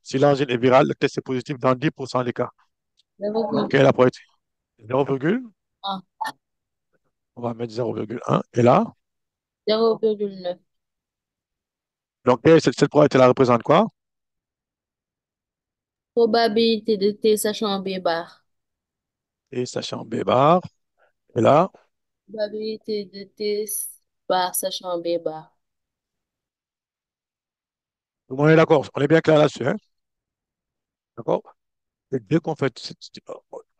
Si l'angine est virale, le test est positif dans 10% des cas. Donc, quelle est la probabilité? 0, on va mettre 0,1. Et là, 0,9. donc, cette probabilité-là représente quoi? Probabilité de T sachant B bar. Et sachant B bar. Et là, Probabilité de T bar sachant B bar. tout le monde est d'accord. On est bien clair là-dessus, hein? D'accord? Et dès qu'on fait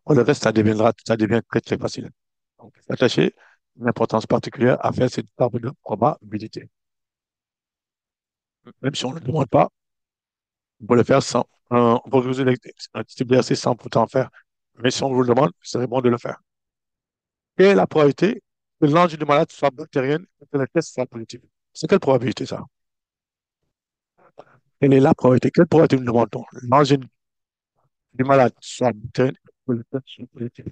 le reste, ça devient très, très facile. Donc, attacher une importance particulière à faire cette table de probabilité. Même si on ne le demande pas, on peut le faire sans, on peut résoudre un type d'exercice sans pourtant en faire. Mais si on vous le demande, ce serait bon de le faire. Quelle est la probabilité que l'ange du malade soit bactérienne et que le test soit positif? C'est quelle probabilité ça? Quelle est la probabilité? Quelle probabilité nous demandons? L'ange du malade soit bactérienne et que le test soit positif.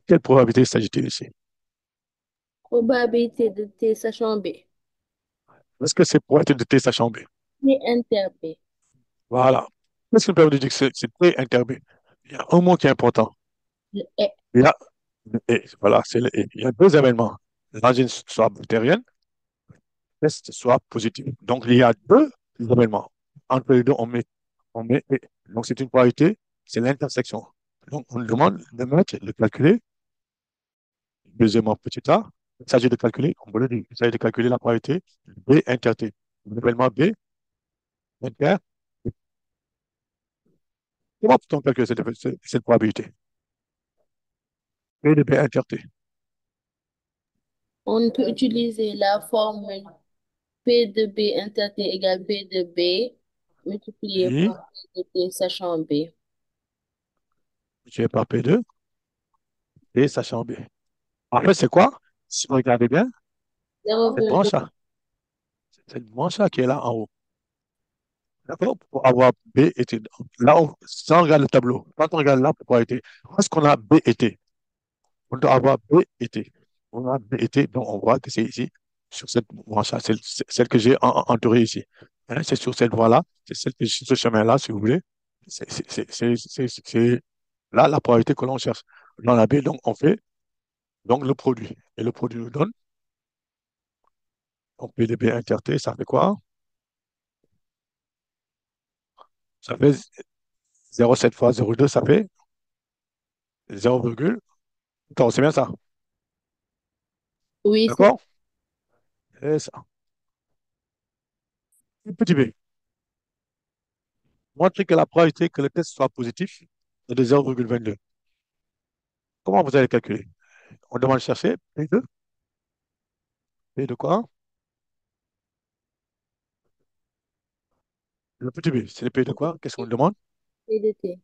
Quelle probabilité s'agit-il ici? Probabilité de T sachant B. Est-ce que c'est probabilité de T sachant B? T inter B. Voilà. Qu'est-ce qui me permet de dire que c'est T inter B? Il y a un mot qui est important. Le E. Il y a le Et voilà, il y a deux événements. L'angine soit bactérienne, le test soit positif. Donc, il y a deux événements. Entre les deux, et. Donc, c'est une probabilité, c'est l'intersection. Donc, on nous demande de mettre, de calculer, deuxièmement, petit a, il s'agit de calculer, on peut le dire, il s'agit de calculer la probabilité B inter T. L'événement B inter. Comment peut-on calculer cette probabilité? B de B inter T. On peut utiliser la formule P de B inter T égale P de B multiplié Oui, par P de T sachant B. multiplié par P2, T sachant B. En fait, c'est quoi? Si vous regardez bien, cette 0,2. branche-là, cette branche-là qui est là en haut. D'accord? Pour avoir B et T. Là, si on regarde le tableau, quand on regarde là, pour probabilité, où est-ce qu'on a B et T? On doit avoir B et T. On a B et T, donc on voit que c'est ici, sur cette branche-là, celle que j'ai entourée ici. Hein, c'est sur cette voie-là, c'est sur ce chemin-là, si vous voulez. C'est là la probabilité que l'on cherche. Dans la B, donc on fait donc, le produit. Et le produit nous donne, donc P de B inter T, ça fait quoi? Ça fait 0,7 fois 0,2, ça fait 0,14. C'est bien ça. Oui, c'est D'accord? Et ça. Petit b. Montrez que la probabilité que le test soit positif est de 0,22. Comment vous allez calculer? On demande de chercher P2. P de quoi? Le petit b, c'est le P de quoi? Qu'est-ce qu'on demande? P de T.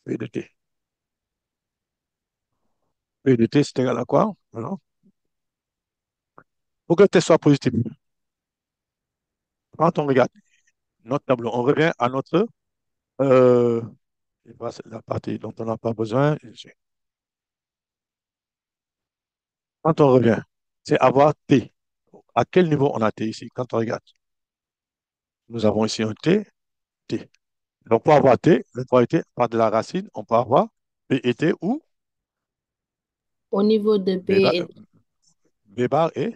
P de T. P de T, c'est égal à quoi? Voilà. Pour que le test soit positif, quand on regarde notre tableau, on revient à notre euh, la partie dont on n'a pas besoin. Quand on revient, c'est avoir T. À quel niveau on a T ici? Quand on regarde, nous avons ici un T, T. Donc, pour avoir T, la probabilité par de la racine, on peut avoir P et T ou Au niveau de B B bar, et B bar et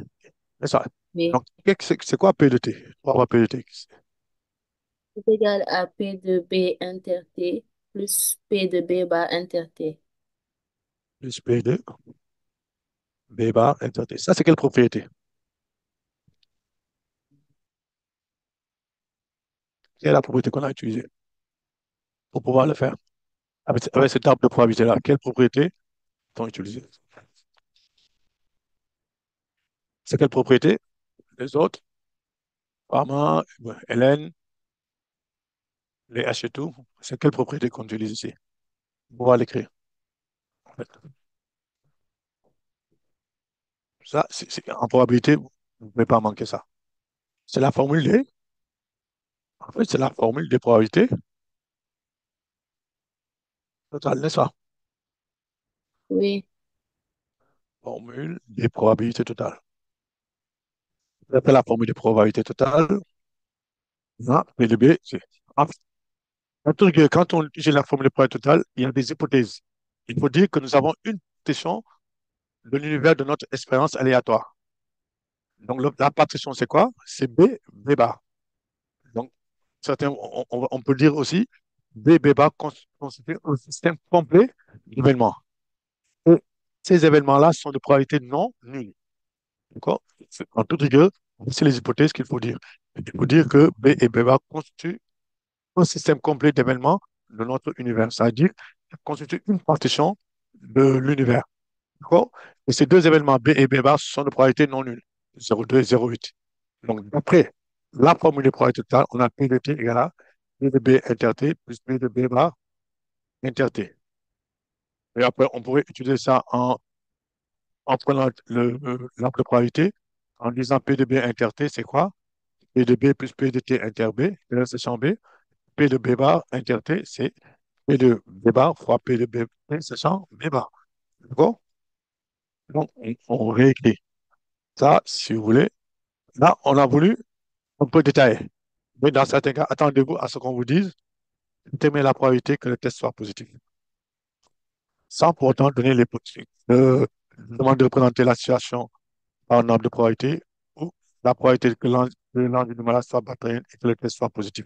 c'est ça. B, Donc, c'est quoi P de T? Pour avoir P de T, c'est égal à P de B inter T plus P de B bar inter T. plus P de B bar inter T. Ça, c'est quelle propriété? C'est la propriété qu'on a utilisée pour pouvoir le faire. Avec cette table de probabilité-là, quelle propriété sont utilisées? C'est quelle propriété? Les autres, Pharma, Hélène, les H et tout, c'est quelle propriété qu'on utilise ici? On va l'écrire. En fait. Ça, en probabilité, vous ne pouvez pas manquer ça. C'est la formule des, en fait, c'est la formule des probabilités totales, n'est-ce pas? Oui, Formule des probabilités totales. Après la formule des probabilités totales, là, P de B, en fait, un truc, quand on utilise la formule des probabilités totales, il y a des hypothèses. Il faut dire que nous avons une partition de l'univers de notre expérience aléatoire. Donc, la partition, c'est quoi? C'est B, B bar. Donc, on peut dire aussi B, B bar constitue un système complet d'événements. Et ces événements-là sont de probabilité non nulle. D'accord? En toute rigueur, c'est les hypothèses qu'il faut dire. Il faut dire que B et B bar constituent un système complet d'événements de notre univers. C'est-à-dire qu'ils constituent une partition de l'univers. D'accord? Et ces deux événements B et B bar sont de probabilité non nulle. 0,2 et 0,8. Donc, d'après la formule de probabilité totale, on a P de T égale à P de B inter T plus P de B bar inter T. Et après, on pourrait utiliser ça en prenant l'arbre de probabilité, en disant P de B inter T, c'est quoi? P de B plus P de T inter B, et là, c'est champ B. P de B bar inter T, c'est P de B bar fois P de B, c'est champ B bar. D'accord? Donc, on réécrit ça, si vous voulez. Là, on a voulu un peu détailler. Mais dans certains cas, attendez-vous à ce qu'on vous dise, déterminez la probabilité que le test soit positif. sans pour autant donner les politiques. Demande de représenter la situation par un arbre de probabilité ou la probabilité que l'envie du malade soit bactérienne et que le test soit positif.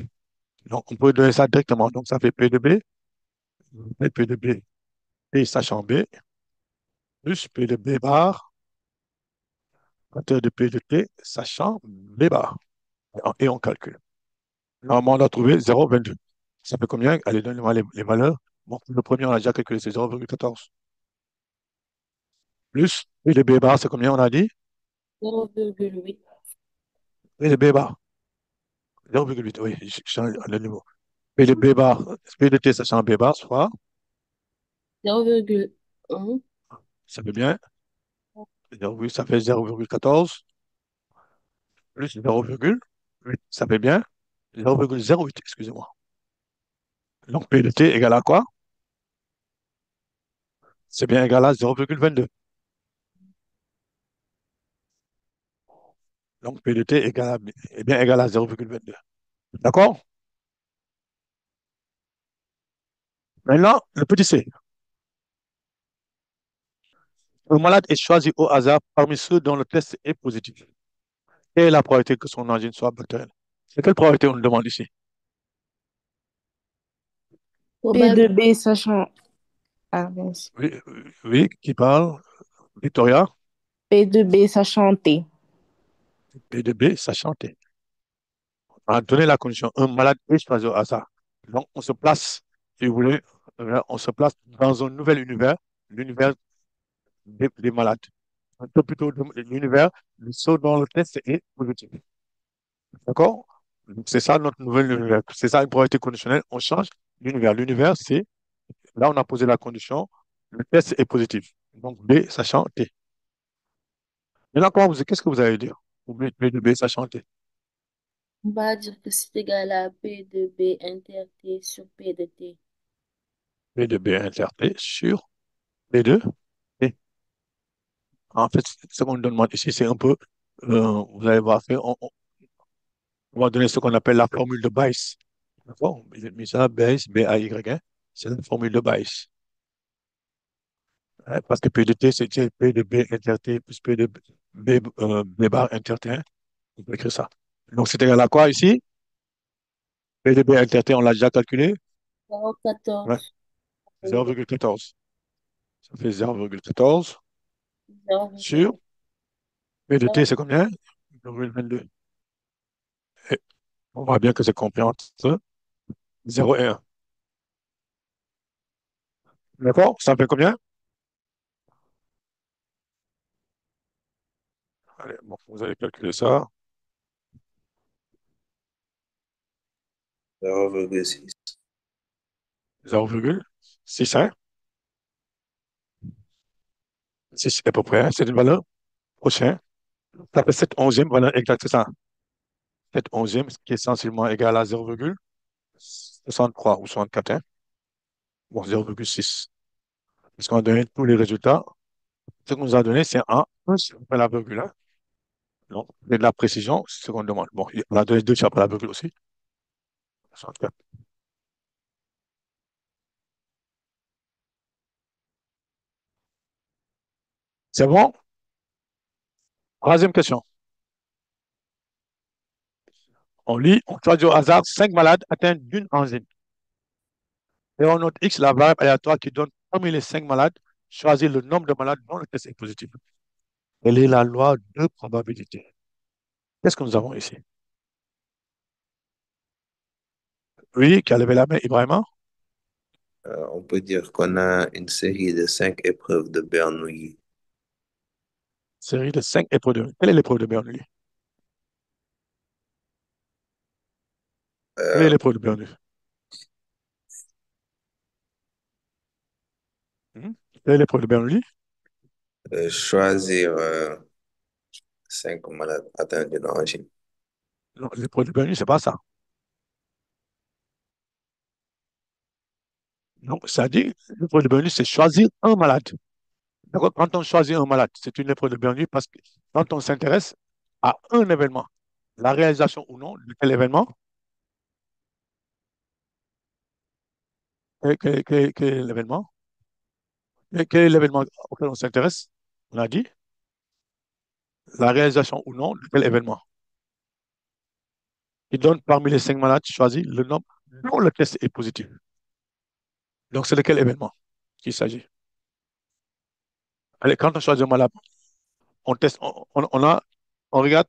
Donc, on peut donner ça directement. Donc, ça fait P de B, et P de B, P sachant B, plus P de B bar, facteur de P de T, sachant B bar. Et on calcule. Normalement, on a trouvé 0,22. Ça fait combien? Allez, donnez-moi les valeurs. Bon, le premier, on a déjà calculé, c'est 0,14. Plus P de B bar, c'est combien on a dit? 0,8. P de B bar, 0,8, oui, je change le niveau. P de B bar, P de T sachant B bar, soit, 0,1. ça fait bien, 0,8, ça fait 0,14, plus 0,8, ça fait bien, 0,08, excusez-moi. Donc P de T égale à quoi? C'est bien égal à 0,22. Donc P de T est bien égal à 0,22. D'accord? Maintenant, le petit C. Un malade est choisi au hasard parmi ceux dont le test est positif. Quelle est la probabilité que son angine soit bactérienne? C'est quelle probabilité on nous demande ici? P de Probable. B sachant. Ah, mince. Oui, oui, qui parle? Victoria? P de B sachant T. P de B, sachant T. On a donné la condition. Un malade est choisi au hasard. Donc, on se place, si vous voulez, on se place dans un nouvel univers, l'univers des malades. Un peu plutôt l'univers de ceux dont le test est positif. D'accord? Donc, c'est ça notre nouvel univers. C'est ça une probabilité conditionnelle. On change l'univers. L'univers, c'est, là, on a posé la condition, le test est positif. Donc, B, sachant T. Maintenant, qu'est-ce que vous allez dire? Pour B de B, sachant T. On va dire que c'est égal à P de B inter T sur P de T. B de B inter T sur B de T. En fait, ce qu'on nous demande ici, c'est un peu, vous allez voir, on va donner ce qu'on appelle la formule de Bayes. D'accord? J'ai mis ça, Bayes, B-A-Y, hein. C'est la formule de Bayes. Hein, parce que P de T, c'est P de B inter T plus P de B bar inter T, hein. On peut écrire ça. Donc, c'est égal à quoi ici? P de B inter T, on l'a déjà calculé. Ouais, 0,14. 0,14. Ça fait 0,14 sur 0,1. P de T, c'est combien? 0,22. Et on voit bien que c'est compris entre 0 et 1. D'accord? Ça fait combien? Allez, bon, vous allez calculer ça. 0,6. 0,6, hein? C'est à peu près, hein? C'est une valeur prochaine. Ça fait 7 onzième, valeur exacte, c'est ça. 7 onzième, ce qui est sensiblement égal à 0,63 ou 64, hein? Bon, 0,6. Parce qu'on a donné tous les résultats. Ce qu'on nous a donné, c'est un chiffre après la virgule, hein? Donc, et de la précision, c'est ce qu'on demande. Bon, on a donné deux chiffres après la virgule aussi. 64. C'est bon? Troisième question. On lit, on choisit au hasard 5 malades atteints d'une angine. Et on note X, la variable aléatoire qui donne parmi les 5 malades, choisir le nombre de malades dont le test est positif. Quelle est la loi de probabilité? Qu'est-ce que nous avons ici? Oui, qui a levé la main, Ibrahima? On peut dire qu'on a une série de 5 épreuves de Bernoulli. Série de 5 épreuves de... Quelle est l'épreuve de Bernoulli? Quelle est Euh, l'épreuve de Bernoulli? Hmm? Quelle est l'épreuve de Bernoulli? Choisir 5 malades atteints d'une angine. Non, l'épreuve de Bernoulli, c'est pas ça. Non, ça dit, l'épreuve de Bernoulli, c'est choisir un malade. D'accord? Quand on choisit un malade, c'est une épreuve de Bernoulli parce que quand on s'intéresse à un événement, la réalisation ou non de quel événement, quel est l'événement? Mais quel est l'événement auquel on s'intéresse? On a dit la réalisation ou non de quel événement. Il donne parmi les 5 malades choisis le nombre dont le test est positif. Donc, c'est de quel événement qu'il s'agit? Allez, quand on choisit un malade, on teste, on regarde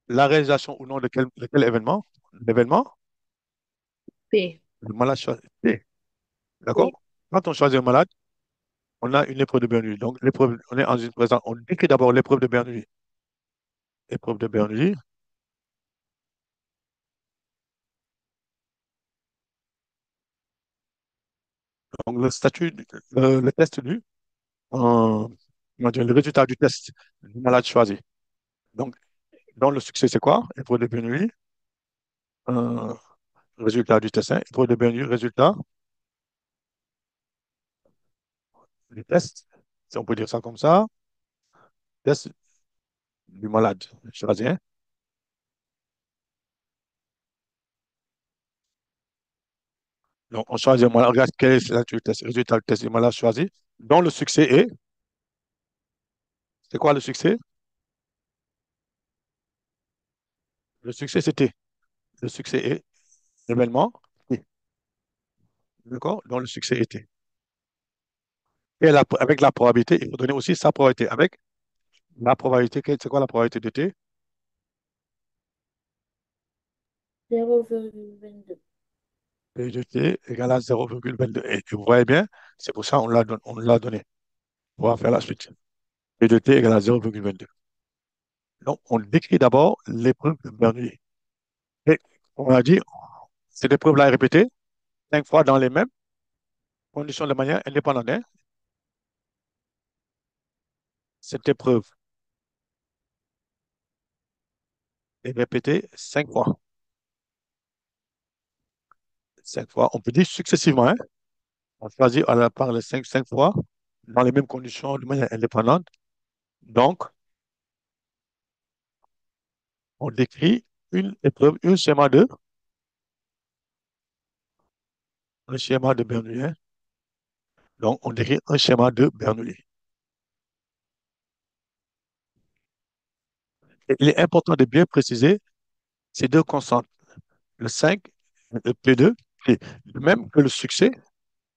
la réalisation ou non de quel événement? L'événement, P. le malade choisi. Oui. D'accord? Quand on choisit un malade, on a une épreuve de Bernoulli. Donc, l'épreuve, on est en une présence. On décrit d'abord l'épreuve de Bernoulli. Épreuve de Bernoulli. Donc, le statut, le test nu, comment dire, le résultat du test du malade choisi. Donc, dans le succès, c'est quoi? Épreuve de Bernoulli, euh, résultat du test, hein. Épreuve de Bernoulli, résultat du test, si on peut dire ça comme ça, test du malade choisi, hein. Donc, on choisit un malade, on regarde quel est le test, résultat du test du malade choisi, dont le succès est, c'est quoi le succès? Le succès, c'était, le succès est l'événement, oui, d'accord? Dont le succès était. Et avec la probabilité, il faut donner aussi sa probabilité. Avec la probabilité, c'est quoi la probabilité de T? 0,22. P de T égale à 0,22. Et vous voyez bien, c'est pour ça on l'a donné. On va faire la suite. P de T égale à 0,22. Donc, on décrit d'abord l'épreuve de Bernoulli. Et on a dit, cette épreuve-là est répétée 5 fois dans les mêmes conditions de manière indépendante, hein. Cette épreuve est répétée 5 fois. 5 fois, on peut dire successivement, hein. On choisit à la part les 5 fois dans les mêmes conditions de manière indépendante. Donc, on décrit une épreuve, un schéma de Bernoulli, hein. Donc, on décrit un schéma de Bernoulli. Et il est important de bien préciser ces deux constantes. Le 5, le P2, et même que le succès,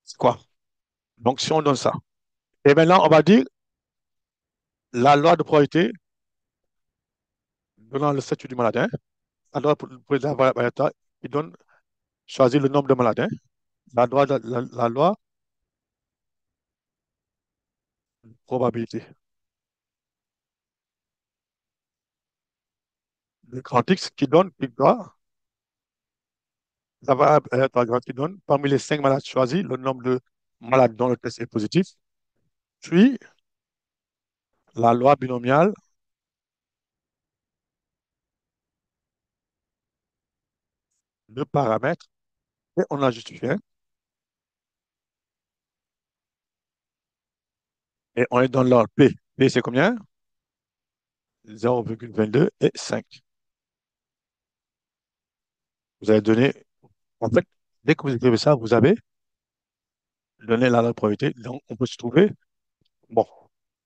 c'est quoi? Donc, si on donne ça. Et maintenant, on va dire la loi de probabilité donnant le statut du malade, hein. La loi pour les variables qui donne, choisir le nombre de malades, hein. La loi de probabilité. Le grand X qui doit, la variable aléatoire qui donne, parmi les 5 malades choisis, le nombre de malades dont le test est positif, puis la loi binomiale de paramètres, et on a justifié, hein. Et on est dans l'ordre P. P, c'est combien? 0,22 et 5. Vous avez donné, en fait, dès que vous écrivez ça, vous avez donné la probabilité. Donc, on peut se trouver, bon,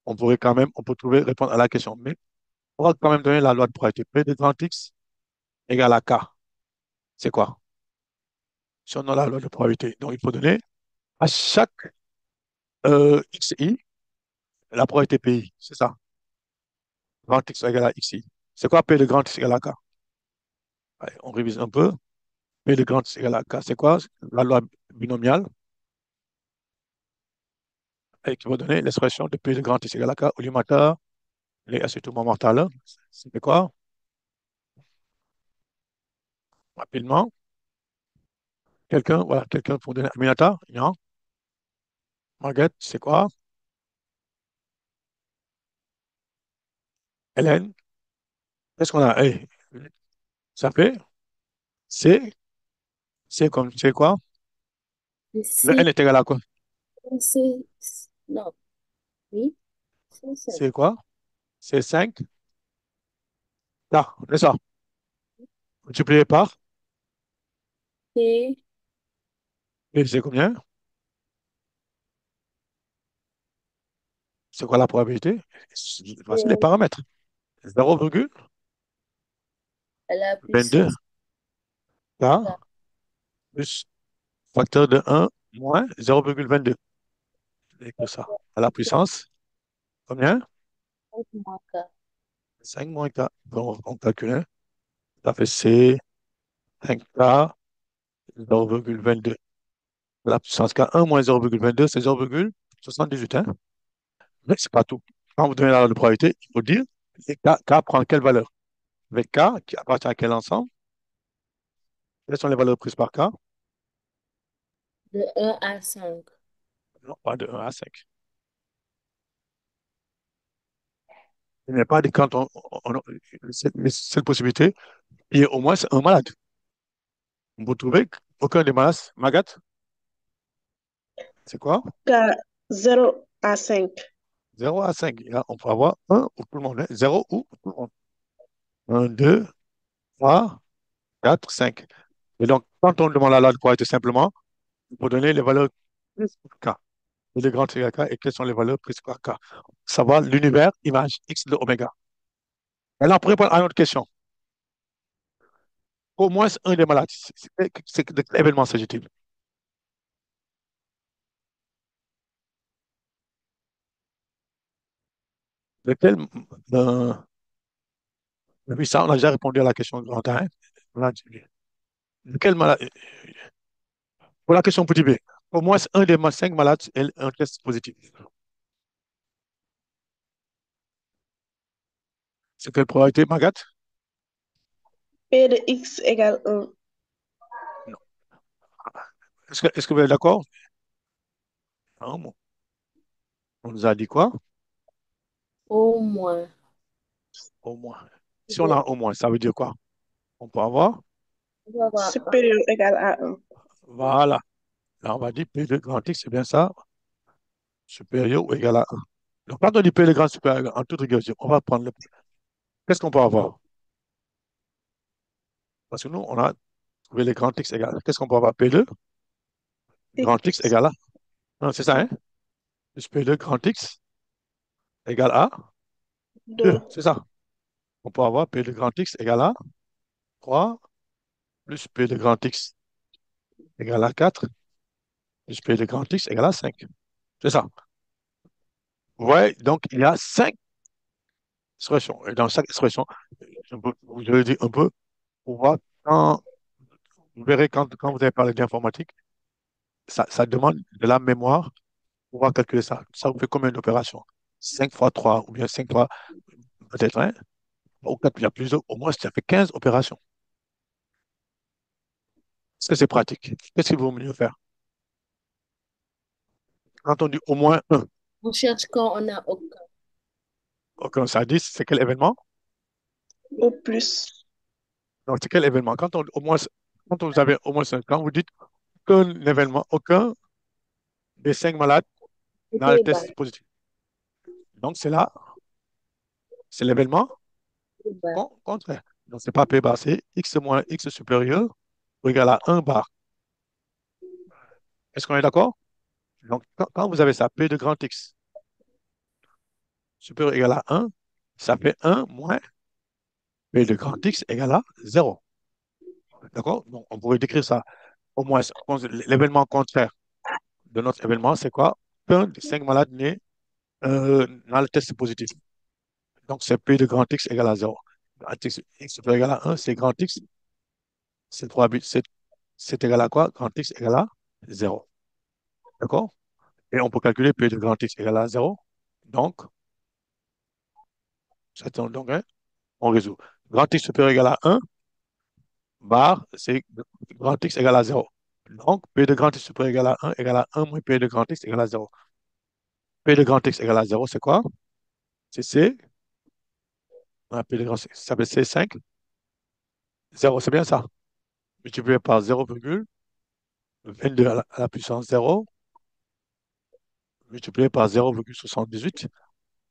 on peut trouver, répondre à la question, mais on va quand même donner la loi de probabilité. P de grand X égale à K. C'est quoi? Si on a la loi de probabilité. Donc, il faut donner à chaque XI la probabilité PI. C'est ça. Grand X égale à XI. C'est quoi P de grand X égale à K? Allez, on révise un peu. P de grand X égale à K, c'est quoi? La loi binomiale et qui va donner l'expression de P de grand X égale à K au limateur, les assouplissements mortels. C'est quoi? Rapidement. Quelqu'un pour donner Aminata? Non? Margaret, c'est quoi? Hélène? Qu'est-ce qu'on a? Hey, ça fait? C'est? C'est comme, c'est quoi? Le C, N est égal à quoi? C, non, oui, c'est ça. C'est quoi? C'est 5. Là, c'est ça. Multiplié par? T, Et c'est combien? C'est quoi la probabilité? Voici les paramètres. 0,22 à la puissance K plus facteur de 1 moins 0,22. C'est que ça. À la puissance, combien? 5 moins K. 5 moins K. Donc, on calcule, hein. Ça fait C, 5K, 0,22. La puissance K, 1 moins 0,22, c'est 0,78, hein. Mais c'est pas tout. Quand vous donnez la valeur de probabilité, il faut dire K prend quelle valeur? Avec K, qui appartient à quel ensemble? Quelles sont les valeurs prises par K? De 1 à 5. Non, pas de 1 à 5. Il n'y a pas de quand c'est cette possibilité, il y a au moins un malade. Vous trouvez qu'aucun des malades, Magat, c'est quoi? K 0 à 5. 0 à 5. Là, on peut avoir 1 ou tout le monde, hein. 0 ou tout le monde. 1, 2, 3, 4, 5. Et donc, quand on demande à la probabilité simplement, il faut donner les valeurs prises par K. Et le grand K et quelles sont les valeurs prises par K. Savoir l'univers, image X de oméga. Maintenant, pour répondre à notre question, au moins un des malades, de quel événement s'agit-il? De quel, euh, oui, ça, on a déjà répondu à la question de grand A, hein. On a dit, de quel malade, pour la question petit b, au moins un des 5 malades a un test positif. C'est quelle probabilité, Magat? P de X égale 1. Non. Est-ce que vous êtes d'accord? Non, bon. On nous a dit quoi? Au moins. Au moins. Si on a au moins, ça veut dire quoi? On peut avoir? On va avoir Supérieur égale à 1. Voilà. Là, on va dire P de grand X, c'est bien ça, supérieur ou égal à 1. Donc, quand on dit P de grand supérieur, en toute rigueur, on va prendre le. Qu'est-ce qu'on peut avoir? Parce que nous, on a trouvé le grand X égal. Qu'est-ce qu'on peut avoir? P de grand X X égal à. Non, c'est ça, hein? Plus P de grand X égal à 2. 2. C'est ça. On peut avoir P de grand X égal à 3 plus P de grand X égal à 4 plus P de grand X égal à 5. C'est ça. Ouais, donc il y a 5 expressions. Et dans chaque expression, je le dis un peu pour voir quand vous verrez quand vous avez parlé d'informatique, ça demande de la mémoire pour pouvoir calculer ça. Ça vous fait combien d'opérations? 5 fois 3 ou bien 5 fois peut-être un, ou 4, il y a plus, au moins ça fait 15 opérations. Est-ce que c'est pratique? Qu'est-ce qu'il vaut mieux faire? Quand on dit au moins un, On cherche quand on a aucun. aucun, ça dit c'est quel événement? Au plus. Donc c'est quel événement? Quand on au moins, quand vous avez au moins 5, quand vous dites qu'un événement, aucun des 5 malades n'a le C'était bas. test positif. Donc c'est là, c'est l'événement C'était bas. contraire. Donc c'est pas P bar, c'est X moins X supérieur ou égal à 1 bar. Est-ce qu'on est d'accord? Donc quand vous avez ça, P de grand X supérieur ou égal à 1, ça fait 1 moins P de grand X égal à 0. D'accord? Donc on pourrait décrire ça. Au moins, l'événement contraire de notre événement, c'est quoi? Qu'un des 5 malades nés dans le test positif. Donc, c'est P de grand X égale à 0. Grand X, X supérieur égal à 1, c'est grand X, c'est 3 bits, c'est égal à quoi? Grand X égale à 0. D'accord? Et on peut calculer P de grand X égale à 0. Donc, donc hein, on résout. Grand X supérieur égal à 1, bar, c'est grand X égale à 0. Donc, P de grand X supérieur égal à 1 égale à 1 moins P de grand X égale à 0. P de grand X égale à 0, c'est quoi? C'est C. P de grand X, ça s'appelle C5. 0, c'est bien ça. Multiplié par 0,22 à la puissance 0, multiplié par 0,78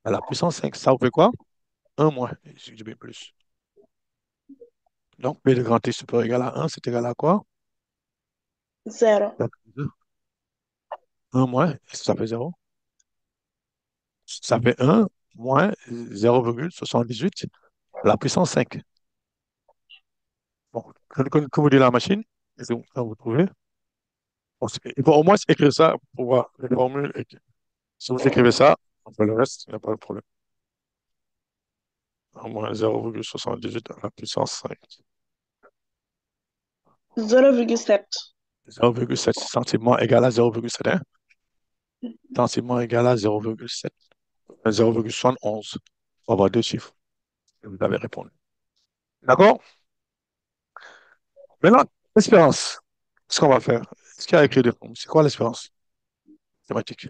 à la puissance 5. Ça vous fait quoi? 1 moins. Si je mets plus. Donc, P de grand T supérieur égal à 1, c'est égal à quoi? 0. 1 moins, ça fait 0. Ça fait 1 moins 0,78 à la puissance 5. Bon, quand vous dites la machine, quand vous trouvez, bon, il faut au moins écrire ça pour voir les formules. Si vous écrivez ça, on fait le reste, il n'y a pas de problème. 1 moins 0,78 à la puissance 5. 0,7. 0,7 sentiment égal à 0,7. Hein? Sentiment égal à 0,7. 0,71. On va avoir deux chiffres. Et vous avez répondu. D'accord? Maintenant, l'espérance. Ce qu'on va faire. Ce qu'il y a écrit de c'est quoi l'espérance mathématique?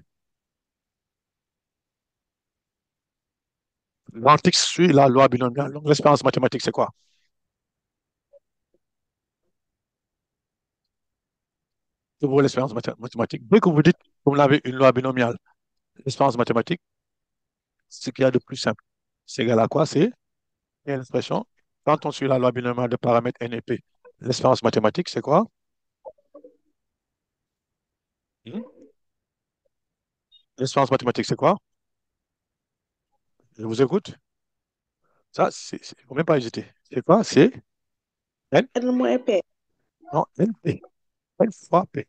L'antique suit la loi binomiale. Donc, l'espérance mathématique, c'est quoi? C'est pour l'espérance mathématique. Dès que vous dites que vous avez une loi binomiale, l'espérance mathématique, ce qu'il y a de plus simple, c'est égal à quoi? C'est une expression. Quand on suit la loi binomiale de paramètres N et P, l'espérance mathématique, c'est quoi? Hmm? L'espérance mathématique, c'est quoi? Je vous écoute. Ça, il ne faut même pas hésiter. C'est quoi? C'est N? N moins P. Non, NP. N fois P.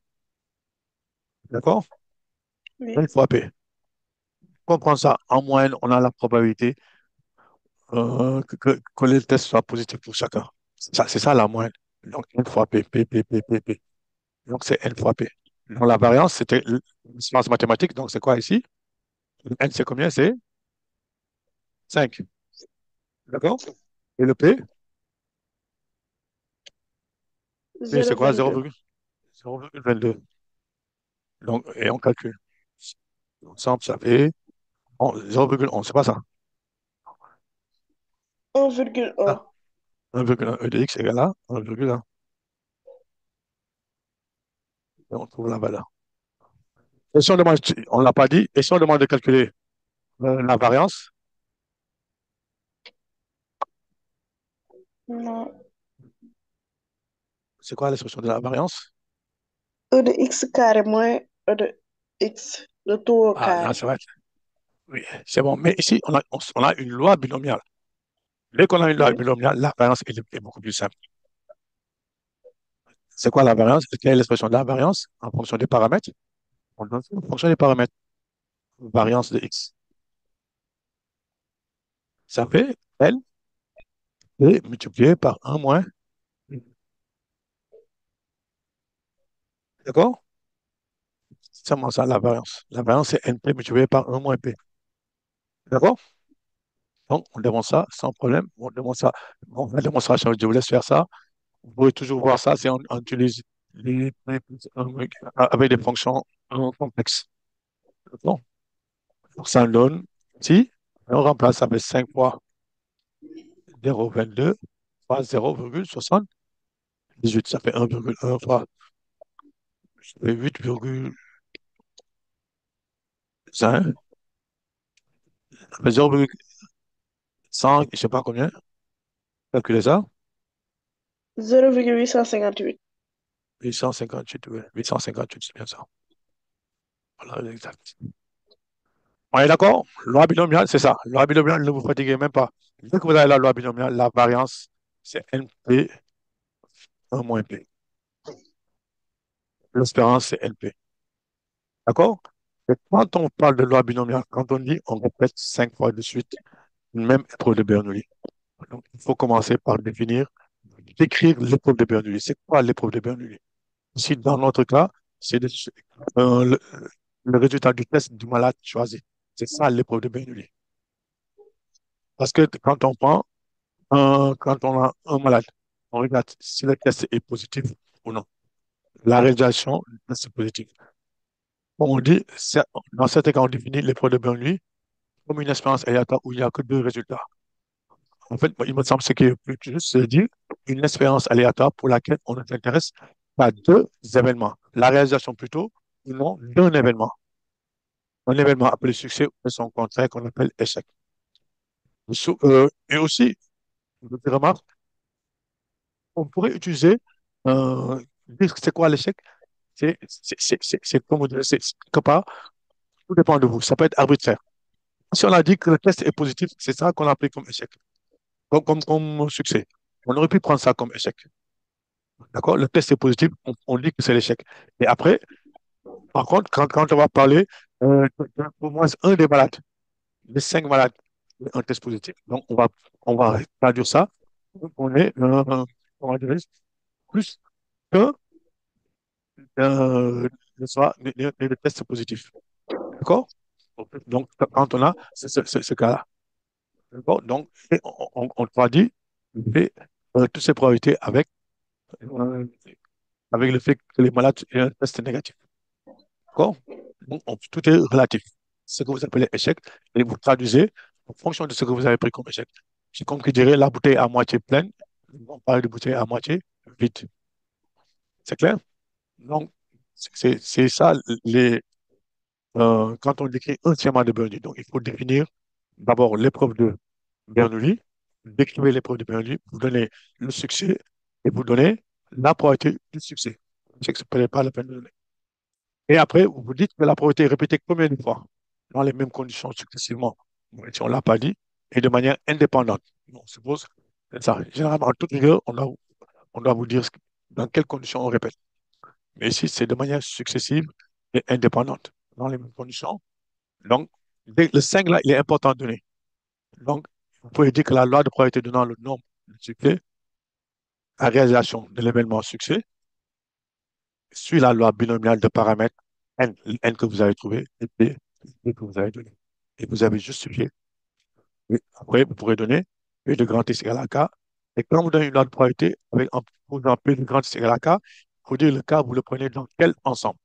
D'accord? Oui. N fois P. Pour comprendre ça, en moyenne, on a la probabilité que les tests soient positifs pour chacun. C'est ça la moyenne. Donc, N fois P, P, P, P, P, P. Donc, c'est N fois P. Donc, la variance, c'était l'espérance mathématique. Donc, c'est quoi ici? N, c'est combien? C'est 5. D'accord? Et le P? P, c'est quoi? 0,22. 0,22. Donc, et on calcule. Ensemble, ça fait 0,11. C'est pas ça? 1,1. Ah, 1,1 E de x égale à 1,1. Et on trouve la valeur. Et si on demande, on ne l'a pas dit, et si on demande de calculer la variance, Non. c'est quoi l'expression de la variance? E de x carré moins E de x. Le tout au Ah, là, carré. ça va être. Oui, c'est bon. Mais ici, on a une loi binomiale. Dès qu'on a une loi Oui. binomiale, la variance est beaucoup plus simple. C'est quoi la variance? Quelle est l'expression de la variance en fonction des paramètres? On donne ça en fonction des paramètres. Variance de x. Ça fait L et multiplié par 1 moins. D'accord? C'est seulement ça, la variance. La variance, c'est NP multiplié par 1 moins P. D'accord? Donc, on demande ça sans problème. On demande ça. Bon, la démonstration, je vous laisse faire ça. Vous pouvez toujours voir ça si on utilise avec des fonctions complexes. Bon, donc ça donne ici, on remplace avec 5 fois 0,22 fois 0,78. Ça fait 1,1 fois 8,5. Ça fait 0,5, je ne sais pas combien. Calculez ça. 0,858. 858, oui. 858, c'est bien ça. Voilà, exact. On est d'accord? Loi binomiale, c'est ça. Loi binomiale, ne vous fatiguez même pas. Dès que vous avez la loi binomiale, la variance, c'est NP, 1 moins P. L'espérance, c'est NP. D'accord? Et quand on parle de loi binomiale, quand on dit, on répète 5 fois de suite une même épreuve de Bernoulli. Donc, il faut commencer par décrire l'épreuve de Bernoulli. C'est quoi l'épreuve de Bernoulli? Ici, dans notre cas, c'est euh, le, le résultat du test du malade choisi. C'est ça l'épreuve de Bernoulli. Parce que quand on a un malade, on regarde si le test est positif ou non. La réalisation du test est positive. On dit, dans certains cas, on définit l'épreuve de Bernoulli comme une expérience aléatoire où il n'y a que deux résultats. En fait, il me semble que ce qui est plus juste, c'est de dire une expérience aléatoire pour laquelle on ne s'intéresse qu'à deux événements. La réalisation plutôt, ou non, d'un événement. Un événement appelé succès ou son contraire qu'on appelle échec. Et aussi, une petite remarque, on pourrait utiliser, dire que c'est quoi l'échec? C'est comme vous dire, c'est quelque part, tout dépend de vous. Ça peut être arbitraire. Si on a dit que le test est positif, c'est ça qu'on a pris comme échec, comme succès. On aurait pu prendre ça comme échec. D'accord? Le test est positif, on dit que c'est l'échec. Et après, par contre, quand on va parler, pour moi, c'est un des malades, les 5 malades, un test positif. Donc, on va traduire ça. On est, comment dirais-je, plus qu'un le test positif. D'accord? Donc, quand on a ce cas-là. D'accord? Donc, et on traduit toutes ces probabilités euh, avec le fait que les malades aient un test négatif. D'accord? Donc, tout est relatif. Ce que vous appelez échec, et vous traduisez en fonction de ce que vous avez pris comme échec. C'est comme qui dirait la bouteille à moitié pleine, on parle de bouteille à moitié vide. C'est clair? Donc, c'est ça, quand on décrit un schéma de Bernoulli. Donc, il faut définir d'abord l'épreuve de Bernoulli, décrivez l'épreuve de Bernoulli, vous donnez le succès et vous donnez la probabilité du succès. C'est que ce n'est pas la peine de donner. Et après, vous vous dites que la probabilité est répétée combien de fois dans les mêmes conditions successivement. Bon, si on ne l'a pas dit, et de manière indépendante. On suppose que ça. Généralement, en toute rigueur, on doit vous dire dans quelles conditions on répète. Mais ici, c'est de manière successive et indépendante dans les mêmes conditions. Donc, le 5 là, il est important à donner. Donc, vous pouvez dire que la loi de probabilité donnant le nombre de succès à réalisation de l'événement succès suit la loi binomiale de paramètres n, n que vous avez trouvé et p, que vous avez donné. Et vous avez justifié. Et après, vous pourrez donner p de grand X égale à k. Et quand vous donnez une loi de probabilité en posant p de grand X égale à k, il faut dire le k, vous le prenez dans quel ensemble?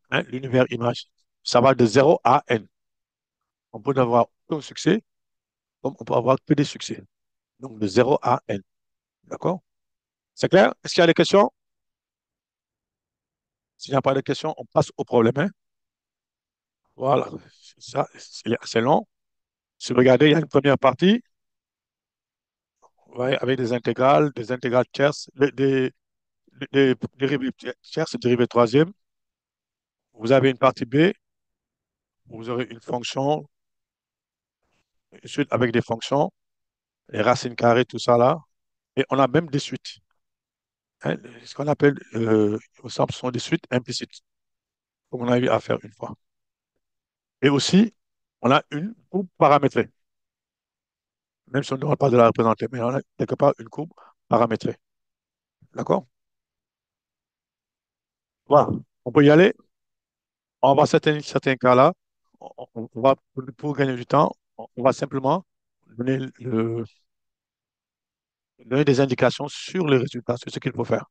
Hein, l'univers image. Ça va de 0 à n. On peut avoir aucun succès, comme on peut avoir que des succès. Donc, de 0 à n. D'accord? C'est clair? Est-ce qu'il y a des questions? S'il n'y a pas de questions, on passe au problème, hein. Voilà. Ça, c'est assez long. Si vous regardez, il y a une première partie, ouais, avec des intégrales tierces, des dérivées tierces, dérivées troisième. Vous avez une partie B, vous aurez une fonction, une suite avec des fonctions, les racines carrées, tout ça là. Et on a même des suites, hein, ce qu'on appelle, au simple, ce sont des suites implicites, comme on a eu à faire une fois. Et aussi, on a une courbe paramétrée, même si on ne demande pas de la représenter, mais on a quelque part une courbe paramétrée. D'accord? Voilà. On peut y aller. On va certains cas-là, on va, pour gagner du temps, on va simplement donner, donner des indications sur les résultats, sur ce qu'il faut faire.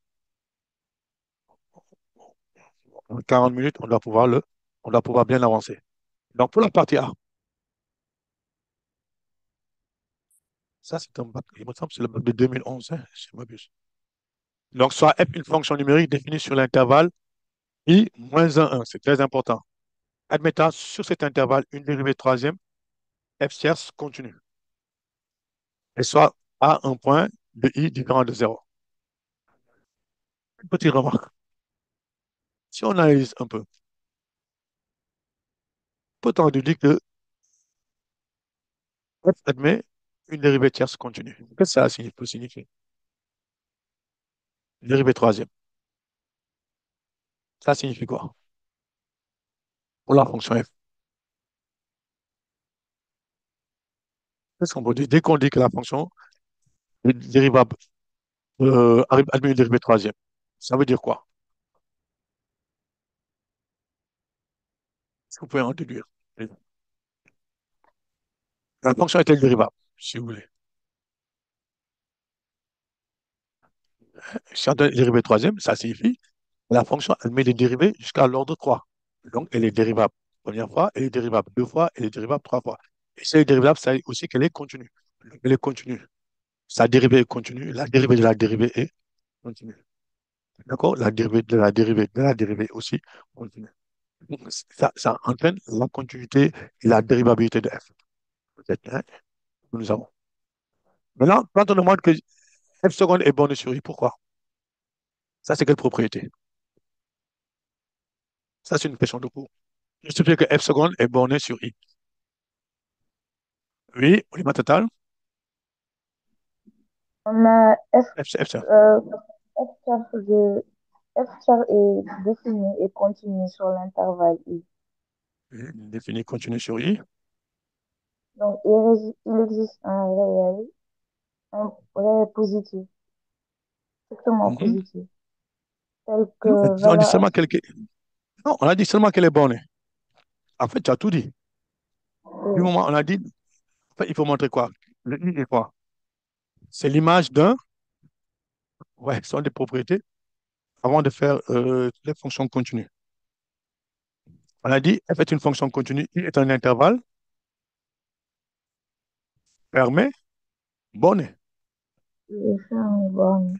En 40 minutes, on doit pouvoir bien avancer. Donc, pour la partie A, ça, c'est un bac, il me semble que c'est le bac de 2011, hein, si je ne m'abuse. Donc, soit F, une fonction numérique définie sur l'intervalle I moins 1, c'est très important. Admettant sur cet intervalle une dérivée troisième, F tierce continue. Et soit A un point de I différent de 0. Une petite remarque. Si on analyse un peu, pourtant, on dit que F admet une dérivée tierce continue. Qu'est-ce que ça peut signifier? Dérivée troisième. Ça signifie quoi? Pour la fonction F. Qu'est-ce qu'on peut dire? Dès qu'on dit que la fonction est dérivable, admet une dérivée troisième, ça veut dire quoi? Est-ce que vous pouvez en déduire? La fonction est-elle dérivable, si vous voulez? Si on donne une dérivée troisième, ça signifie que la fonction admet des dérivées jusqu'à l'ordre 3. Donc, elle est dérivable première fois, elle est dérivable deux fois, elle est dérivable trois fois. Et si elle est dérivable, ça veut dire aussi qu'elle est continue. Donc, elle est continue. Sa dérivée est continue, la dérivée de la dérivée est continue. D'accord? La dérivée de la dérivée de la dérivée aussi continue. Donc, ça entraîne la continuité et la dérivabilité de f. Peut-être, hein, que nous avons. Maintenant, quand on demande que f seconde est bornée sur i, pourquoi? Ça, c'est quelle propriété? Ça, c'est une question de cours. Justifie que f seconde est bornée sur i. Oui, volume total. On a F char. F char F char est défini et continu sur l'intervalle I. Défini continu sur I. Donc, il existe un réel positif, strictement Mhm. positif, tel Non, que on dit valeur seulement absolue. Non, on a dit seulement qu'elle est bonne. En fait, tu as tout dit. Du Oui, moment, on a dit, en fait, il faut montrer quoi? Le I est quoi? C'est l'image d'un, ouais, ce sont des propriétés avant de faire les fonctions continues. On a dit f est une fonction continue, I est un intervalle fermé, borné. il est fermé, borné.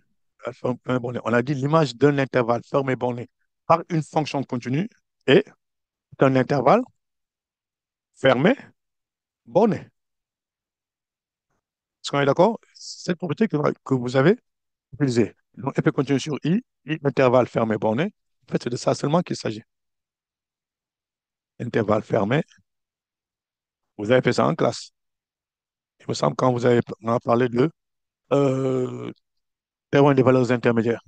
Fermé, borné. On a dit l'image d'un intervalle fermé, borné par une fonction continue est un intervalle fermé, borné. Est-ce qu'on est d'accord? Cette propriété que vous avez utilisée. Donc, f est continue sur I, intervalle fermé, borné. En fait, c'est de ça seulement qu'il s'agit. Intervalle fermé. Vous avez fait ça en classe. Il me semble quand on a parlé de euh, théorème des valeurs intermédiaires.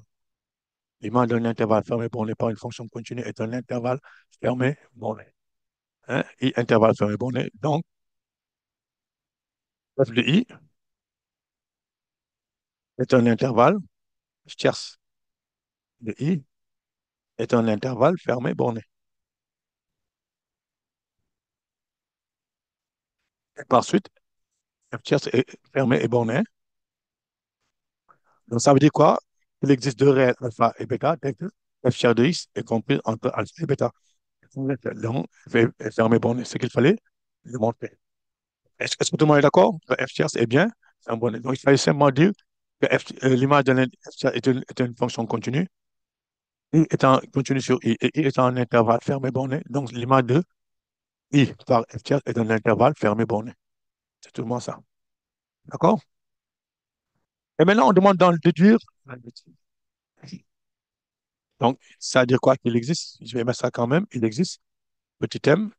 L'image d'un intervalle fermé borné par une fonction continue est un intervalle fermé borné. Hein? I, intervalle fermé borné. Donc, f de I est un intervalle, tierce de I est un intervalle fermé borné. Et par suite, f tierce est fermé et borné. Donc, ça veut dire quoi? Il existe deux réels alpha et bêta, dès que f tiers de x est compris entre alpha et bêta. Donc, f est fermé borné. Ce qu'il fallait le montrer. Est-ce que tout le monde est d'accord que f tiers est bien? C'est un borné. Donc, il fallait simplement dire que l'image de f tiers est une fonction continue. I étant continue sur I et I étant un intervalle fermé borné. Donc, l'image de I par f tiers est un intervalle fermé borné. C'est tout le monde ça. D'accord? Et maintenant, on demande d'en déduire. Donc, ça veut dire quoi qu'il existe? Je vais mettre ça quand même. Il existe petit m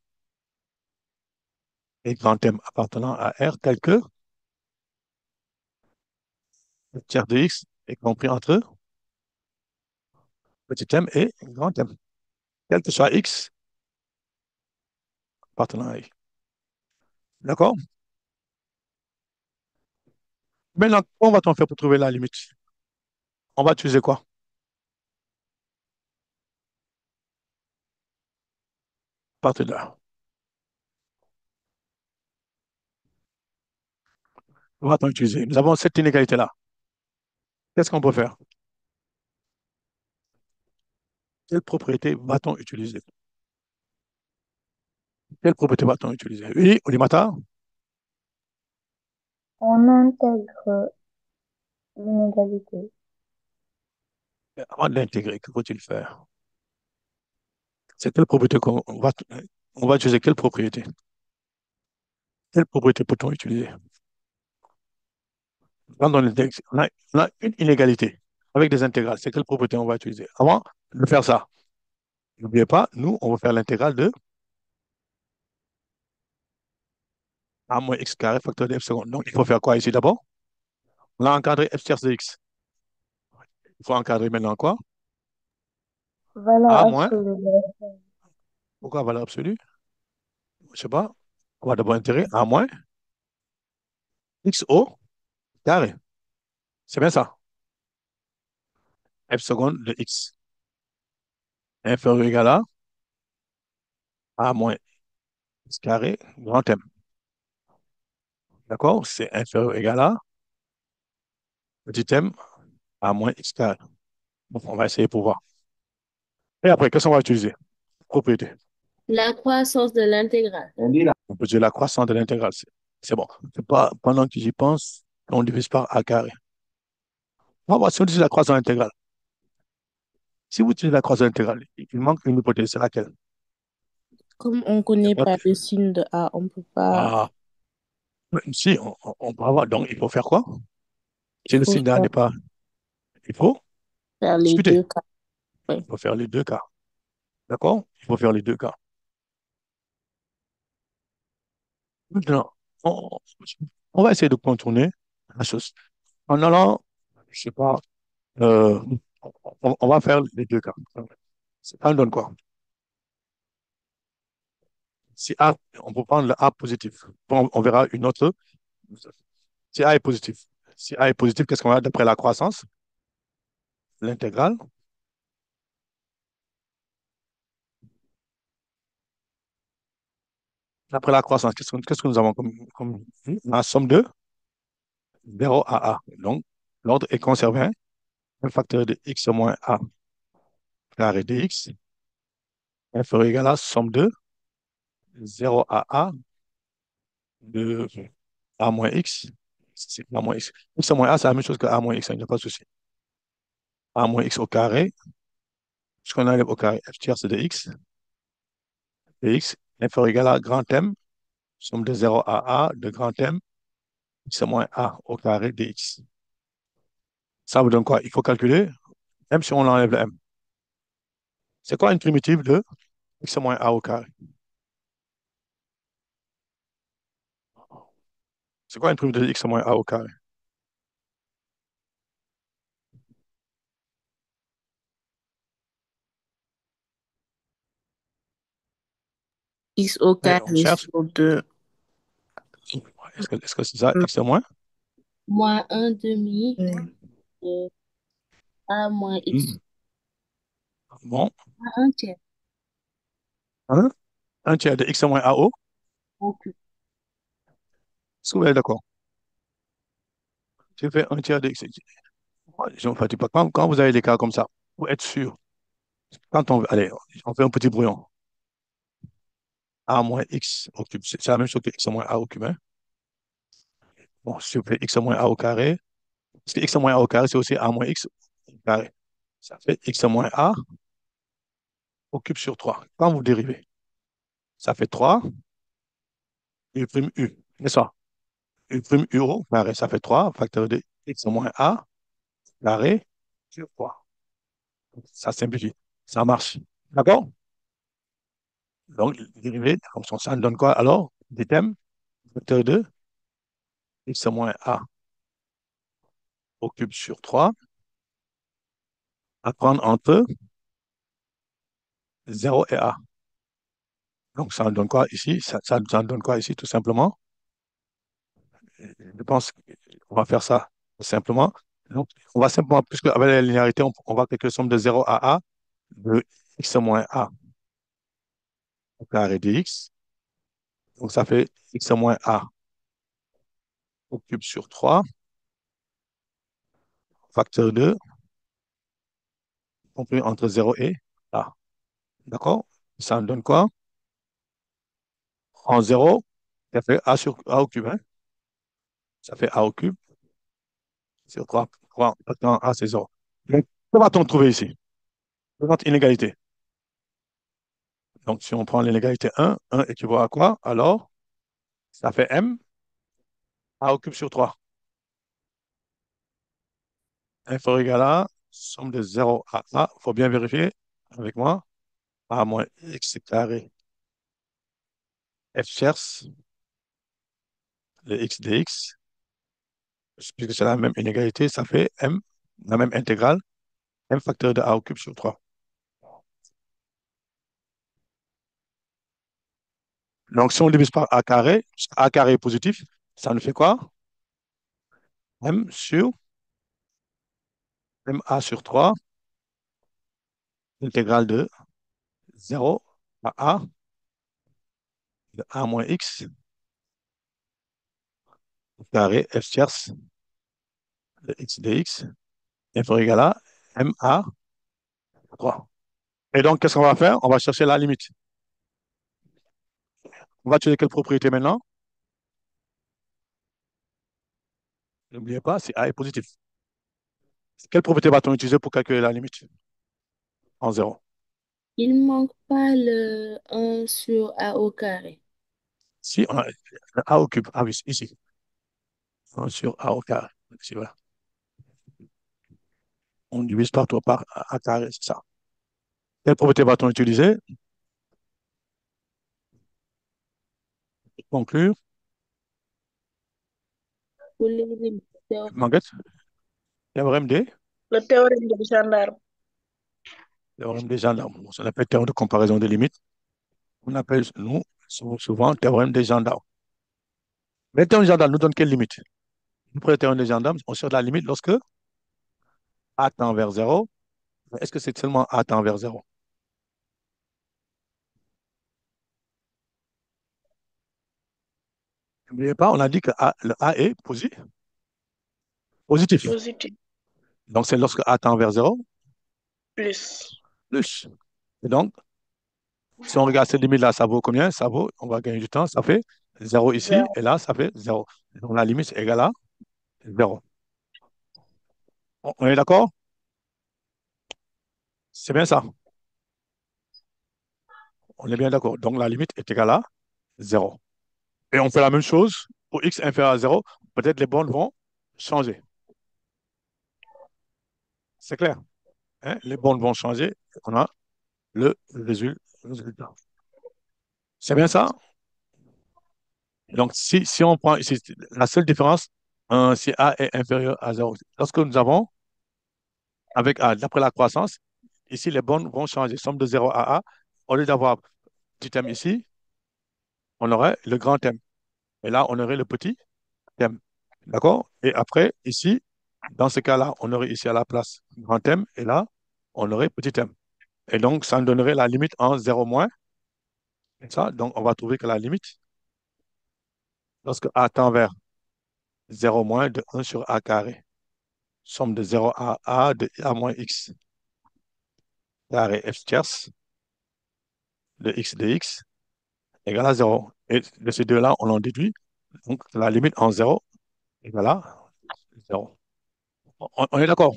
et grand M appartenant à R tel que le tiers de X est compris entre petit m et grand M. Quel que soit X appartenant à Y. D'accord? Maintenant, comment va-t-on faire pour trouver la limite? On va utiliser quoi? À partir de là. Va-t-on utiliser? Nous avons cette inégalité-là. Qu'est-ce qu'on peut faire? Quelle propriété va-t-on utiliser? Quelle propriété va-t-on utiliser? Oui, Olimata? On intègre l'inégalité. Avant de l'intégrer, que faut-il faire? C'est quelle propriété on va utiliser? Quelle propriété? Quelle propriété peut-on utiliser? Quand on a une inégalité avec des intégrales, c'est quelle propriété on va utiliser? Avant de faire ça, n'oubliez pas, nous, on va faire l'intégrale de a moins x carré facteur de f seconde. Donc, il faut faire quoi ici d'abord? On a encadré f tierce de x. Il faut encadrer maintenant quoi? Valeur A moins, absolue de la pourquoi valeur absolue? Je ne sais pas. On va d'abord intégrer a moins x au carré. C'est bien ça. F seconde de x inférieur ou égal à a moins x carré grand M. D'accord? C'est inférieur ou égal à petit m a moins x carré. Bon, on va essayer pour voir. Et après, qu'est-ce qu'on va utiliser? Propriété. La croissance de l'intégrale. On peut dire la croissance de l'intégrale. C'est bon. C'est pas pendant que j'y pense qu'on divise par a carré. On va voir si on utilise la croissance intégrale. Si vous utilisez la croissance intégrale, il manque une hypothèse, c'est laquelle? Comme on ne Il y a connaît pas pas de- le signe de A, on ne peut pas. Ah, si, on peut avoir. Donc, il faut faire quoi? Il Si le faut signe d'A n'est pas. Il faut faire les discuter. deux cas. Il Oui. faut faire les deux cas. D'accord? Il faut faire les deux cas. Maintenant, on, on va essayer de contourner la chose. En allant, je sais pas, euh, on va faire les deux cas. Ça nous donne quoi? Si A, on peut prendre le A positif. Bon, on verra une autre. Si A est positif. Si A est positif, qu'est-ce qu'on a d'après la croissance? L'intégrale. D'après la croissance, qu'est-ce que nous avons comme la somme de 0 à A. Donc, l'ordre est conservé. Hein. Un facteur de x moins A carré dx inférieur égal à somme de 0 à A de A moins x. C'est A moins x. X moins A, c'est la même chose que A moins x, il n'y a pas de souci. A moins x au carré, puisqu'on enlève au carré f tierce de x, dx inférieur égal à grand M, somme de 0 à A de grand M, x moins A au carré dx. Ça vous donne quoi? Il faut calculer M si on enlève le M. C'est quoi une primitive de x moins A au carré? C'est quoi une primitive de x moins A au carré? X au Allez, on carré cherche. sur 2. Est-ce que c'est ça, x moins? Moins 1 demi Oui. de A moins X. Bon, Un tiers. hein? Un tiers de x moins A au. Ok. Est-ce que vous êtes d'accord? J'ai fait un tiers de x. Je ne me fatigue pas. Quand vous avez des cas comme ça, pour être sûr, quand on, allez, on fait un petit brouillon. A moins x au cube, c'est la même chose que x moins A au cube. Hein? Bon, si vous faites x moins A au carré, parce que x moins A au carré, c'est aussi A moins x au carré. Ça fait x moins A au cube sur 3. Quand vous dérivez, ça fait 3 u prime u, n'est-ce pas? U prime u au carré, ça fait 3 facteur de x moins A carré sur 3. Ça simplifie. Ça marche. D'accord? Donc, dérivé, comme ça nous donne quoi alors? Des thèmes, facteur de x moins A au cube sur 3 à prendre entre 0 et A. Donc, ça nous donne quoi ici? Ça nous donne quoi ici, tout simplement? Je pense qu'on va faire ça simplement. Donc, on va simplement, puisque avec la linéarité, on va calculer la somme de 0 à A de x moins A au carré de x. Donc, ça fait x moins A au cube sur 3, facteur 2, compris entre 0 et A. D'accord? Ça nous donne quoi? En 0, ça fait A sur A au cube. Hein? Ça fait A au cube sur 3. 3 facteur A, c'est 0. Donc, que va-t-on trouver ici? Notre inégalité. Donc, si on prend l'inégalité 1 équivaut à quoi? Alors, ça fait M, A au cube sur 3. Inférieur égal à somme de 0 à A. Il faut bien vérifier avec moi. A moins x carré f cherche le x dx. Puisque c'est la même inégalité, ça fait M, la même intégrale, M facteur de A au cube sur 3. Donc, si on divise par A carré est positif, ça nous fait quoi? M sur MA sur 3, intégrale de 0 à A, de A moins x, carré f tierce de x dx, inférieur égal à MA 3. Et donc, qu'est-ce qu'on va faire? On va chercher la limite. On va utiliser quelle propriété maintenant? N'oubliez pas, si A est positif. Quelle propriété va-t-on utiliser pour calculer la limite en 0? Il manque pas le 1 sur A au carré. Si on a A au cube, ah oui, ici, 1 sur A au carré. Ici, voilà. On divise partout par A carré, c'est ça. Quelle propriété va-t-on utiliser pour conclure? Pour les limites, Manguette, théorème des, Le théorème de gendarme. théorème des gendarmes. On appelle théorème de comparaison des limites. On appelle, nous, souvent, théorème des gendarmes. Mais le théorème des gendarmes nous donne quelle limite? Nous prenons le théorème des gendarmes, on cherche la limite lorsque A tend vers 0. Est-ce que c'est seulement A tend vers 0? N'oubliez pas, on a dit que le A est positif. Positif. Donc, c'est lorsque A tend vers 0, Plus. plus. Et donc, si on regarde cette limite-là, ça vaut combien? Ça vaut, on va gagner du temps, ça fait 0 ici, 0. et là, ça fait 0. Donc, la limite est égale à 0. On est d'accord? C'est bien ça. On est bien d'accord. Donc, la limite est égale à 0. Et on fait la même chose pour x inférieur à 0. Peut-être les bornes vont changer. C'est clair, hein? Les bornes vont changer. On a le résultat. C'est bien ça? Donc, si on prend ici, la seule différence, si A est inférieur à 0, lorsque nous avons, avec A, d'après la croissance, ici, les bornes vont changer. Somme de 0 à A, au lieu d'avoir petit m ici, on aurait le grand M. Et là, on aurait le petit m. D'accord? Et après, ici, dans ce cas-là, on aurait ici à la place grand M, et là, on aurait petit m. Et donc, ça nous donnerait la limite en 0 moins. Et ça, donc, on va trouver que la limite, lorsque A tend vers 0 moins de 1 sur A carré, somme de 0 à A de A moins X carré F tierce de X dx égale à 0. Et de ces deux-là, on en déduit. Donc, la limite en 0 égale à 0. On est d'accord?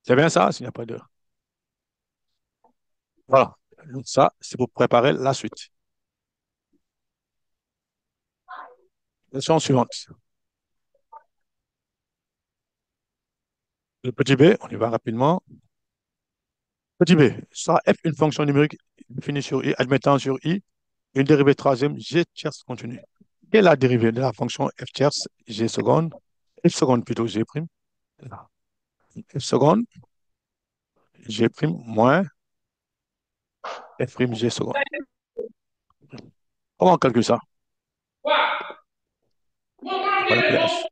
C'est bien ça, s'il n'y a pas de... Voilà. Donc, ça, c'est pour préparer la suite. Question suivante. Le petit b, on y va rapidement. Petit b, sera f une fonction numérique définie sur i, admettant sur i une dérivée troisième g tierce continue. Quelle est la dérivée de la fonction f tierce g seconde, f seconde plutôt g prime, f seconde g prime moins f prime g seconde. Comment on calcule ça? On va l'appeler h.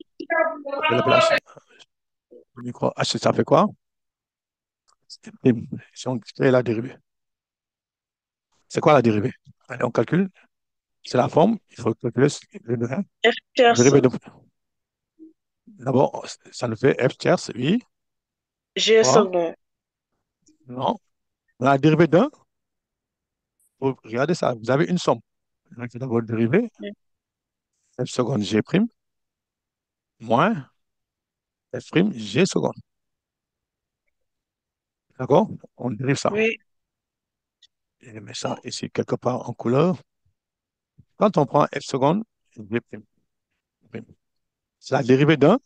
On va l'appeler h. Le micro h, ça fait quoi? Prime. Si on crée la dérivée. C'est quoi la dérivée? Allez, on calcule. C'est la forme. Il faut calculer le F tierce. dérivée de... D'abord, ça nous fait f tierce, oui. G 3. seconde. Non. La dérivée d'un, regardez ça, vous avez une somme. Donc, c'est d'abord dérivée, f seconde g prime, moins f prime g seconde. D'accord? On dérive ça. Oui. Et met ça ici quelque part en couleur. Quand on prend f seconde, g prime, c'est la dérivée d'un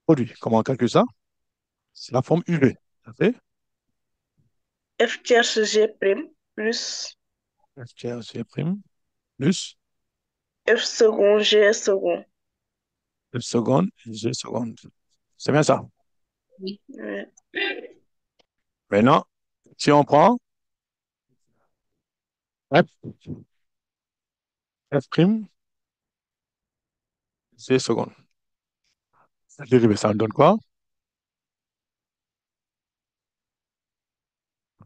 produit. Comment on calcule ça? C'est la forme UV. Ça fait F tierce G prime plus f tiers g prime plus F seconde G seconde. f seconde g seconde. C'est bien ça. oui. Oui. Maintenant, si on prend f, f prime g seconde, la dérivée, ça nous donne quoi?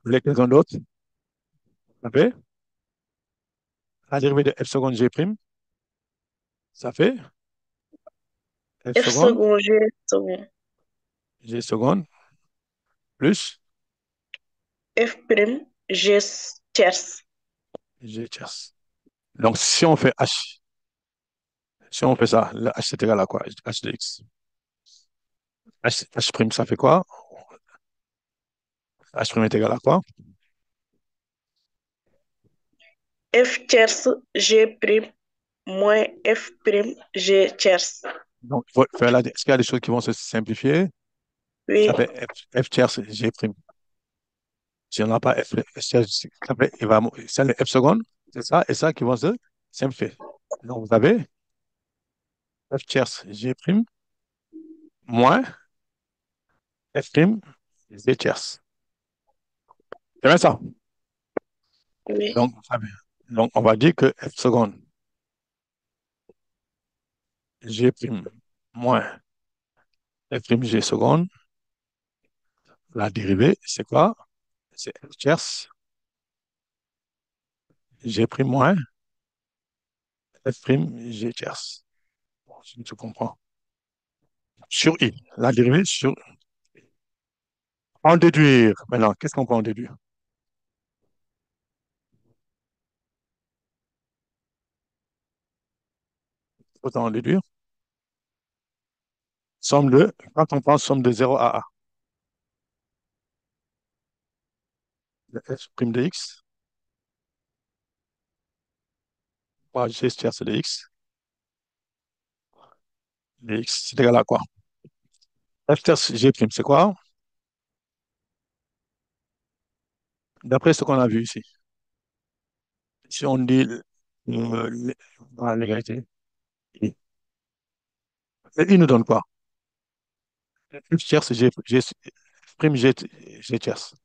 Les quelqu'un d'autre? Ça fait la dérivée de f seconde g prime, ça fait f F seconde seconde G seconde. g seconde plus F prime G tierce. g tierce. Donc, si on fait h, si on fait ça, le h c'est égal à quoi? H de x. H prime, ça fait quoi? H prime est égal à quoi? F tierce G prime moins F prime G tierce. Donc, il faut faire est-ce qu'il y a des choses qui vont se simplifier? Oui. Ça fait f tierce g prime. Si on n'a pas f, ça fait, c'est le f seconde, c'est ça, et ça qui vont se simplifier. Donc, vous avez F tierce G prime moins F prime G tierce. C'est bien ça. Oui. Donc, donc, on va dire que F seconde G prime moins F prime G seconde, la dérivée, c'est quoi? C'est F tierce G prime moins F prime G tierce. Bon, si tu comprends. Sur I, la dérivée sur en déduire. Maintenant, qu'est-ce qu'on peut en déduire? Autant en déduire. Somme de, quand on prend somme de 0 à A, de F prime de X, fois G tierce de X, c'est égal à quoi? F tierce G prime, c'est quoi? D'après ce qu'on a vu ici. Si on dit l'égalité, I. Et I nous donne quoi? F tierce G prime G tierce.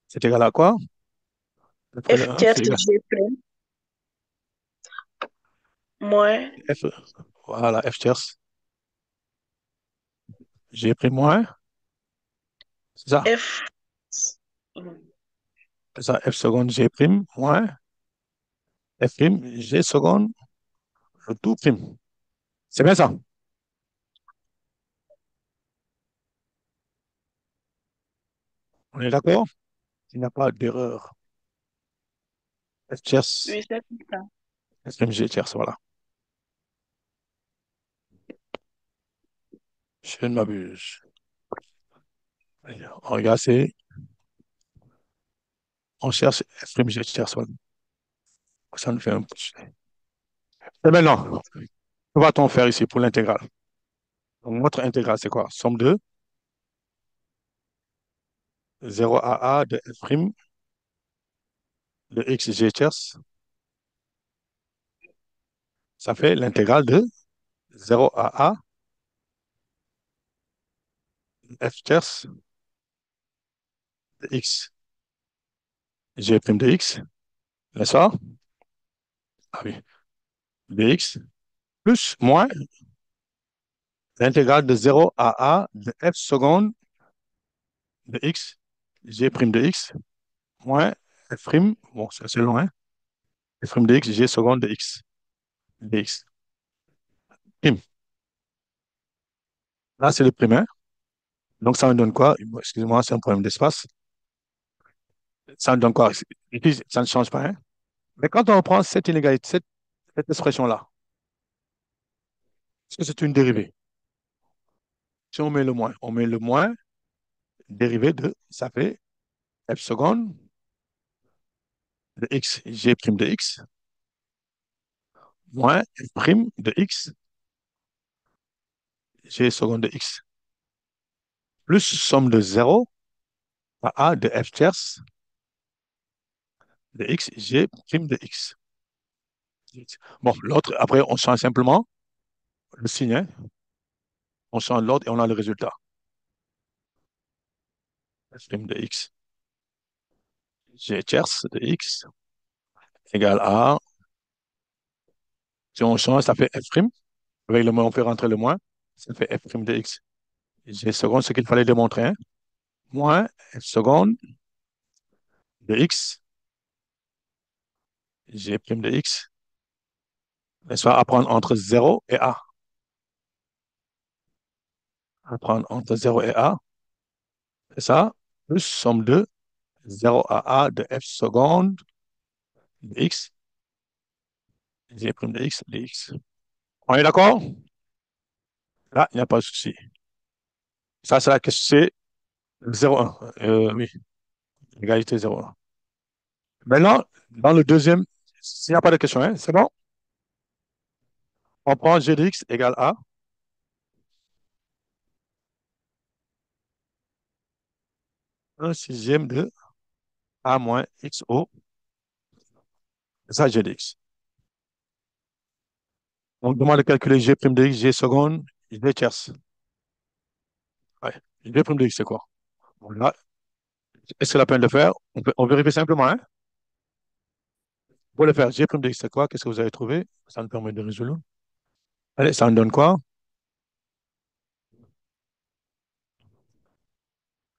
C'est égal à quoi? D'après le F 1, c'est tierce égal G prime moins à F. Voilà, F tierce G prime moins. C'est ça. F. C'est ça. F seconde G prime moins F prime G seconde le tout prime. C'est bien ça. On est d'accord? Il n'y a pas d'erreur. F tierce, Oui, c'est ça. F prime G tierce, voilà. Je ne m'abuse. On regarde, on cherche F prime G tierce, voilà. Ça nous fait un plus. Et maintenant, que va-t-on faire ici pour l'intégrale? Donc, notre intégrale, c'est quoi? Somme de 0 à A de F prime de X G tierce. Ça fait l'intégrale de 0 à A de F tierce de X G prime de X. N'est-ce pas? Ah oui. De X plus moins l'intégrale de 0 à A de F seconde de X G prime de X moins F prime, bon, c'est loin, F prime de X G seconde de X dx. Prime. Là, c'est le primaire. Donc, ça me donne quoi? Excusez-moi, c'est un problème d'espace. Ça me donne quoi? Ici, ça ne change pas, hein? Mais quand on prend cette inégalité, cette expression-là, est-ce que c'est une dérivée? Si on met le moins dérivé de, ça fait f seconde de x, g prime de x, moins f prime de x, g seconde de x, plus somme de 0 à a de f tierce de x, g prime de x. Bon, l'autre, après, on change simplement le signe, hein. On change l'ordre et on a le résultat. F prime de x, g tierce de x égale à, si on change, ça fait f prime. Avec le moins, on fait rentrer le moins. Ça fait f prime de x. G seconde, ce qu'il fallait démontrer, hein. Moins f seconde de x, g prime de x, n'est-ce pas, à prendre entre 0 et a. À prendre entre 0 et a, c'est ça, plus somme de 0 à a de f seconde de x, g prime de x, dx. On est d'accord? Là, il n'y a pas de souci. Ça, c'est la question, c'est 0,1. Oui, égalité 0,1. Maintenant, dans le deuxième, s'il n'y a pas de question, hein, c'est bon? On prend g de x égale a. 1 sixième de a moins xo, c'est ça g de x. On demande de calculer G' de x, G seconde, G tierce. Ouais. G' de x, c'est quoi? Bon, là, est-ce que la peine de le faire? On vérifie simplement, hein? Pour le faire, G' de x, c'est quoi? Qu'est-ce que vous avez trouvé? Ça nous permet de résoudre. Allez, ça nous donne quoi?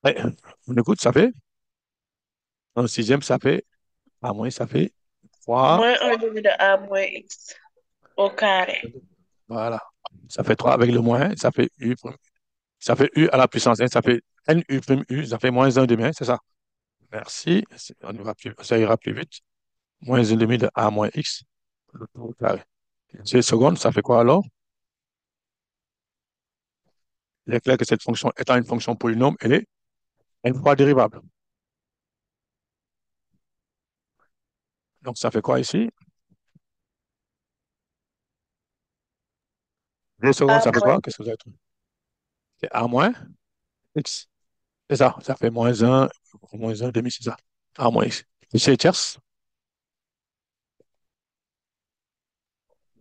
Allez, on écoute, ça fait? Un sixième, ça fait? À moins, ça fait 3. Moins 1 demi de A moins X au carré. Voilà. Ça fait 3 avec le moins, ça fait U. Ça fait U à la puissance 1, ça fait NU prime U, ça fait moins 1 demi, hein, c'est ça. Merci. Ça ira plus vite. Moins 1 demi de A moins X, le tout au carré. G seconde, ça fait quoi alors? Il est clair que cette fonction étant une fonction polynôme, elle est une fois dérivable. Donc, ça fait quoi ici? G seconde, A ça fait moins quoi? Qu'est-ce que vous avez trouvé? C'est A moins X. C'est ça. Ça fait moins 1 demi, c'est ça. A moins X. Et G tierce,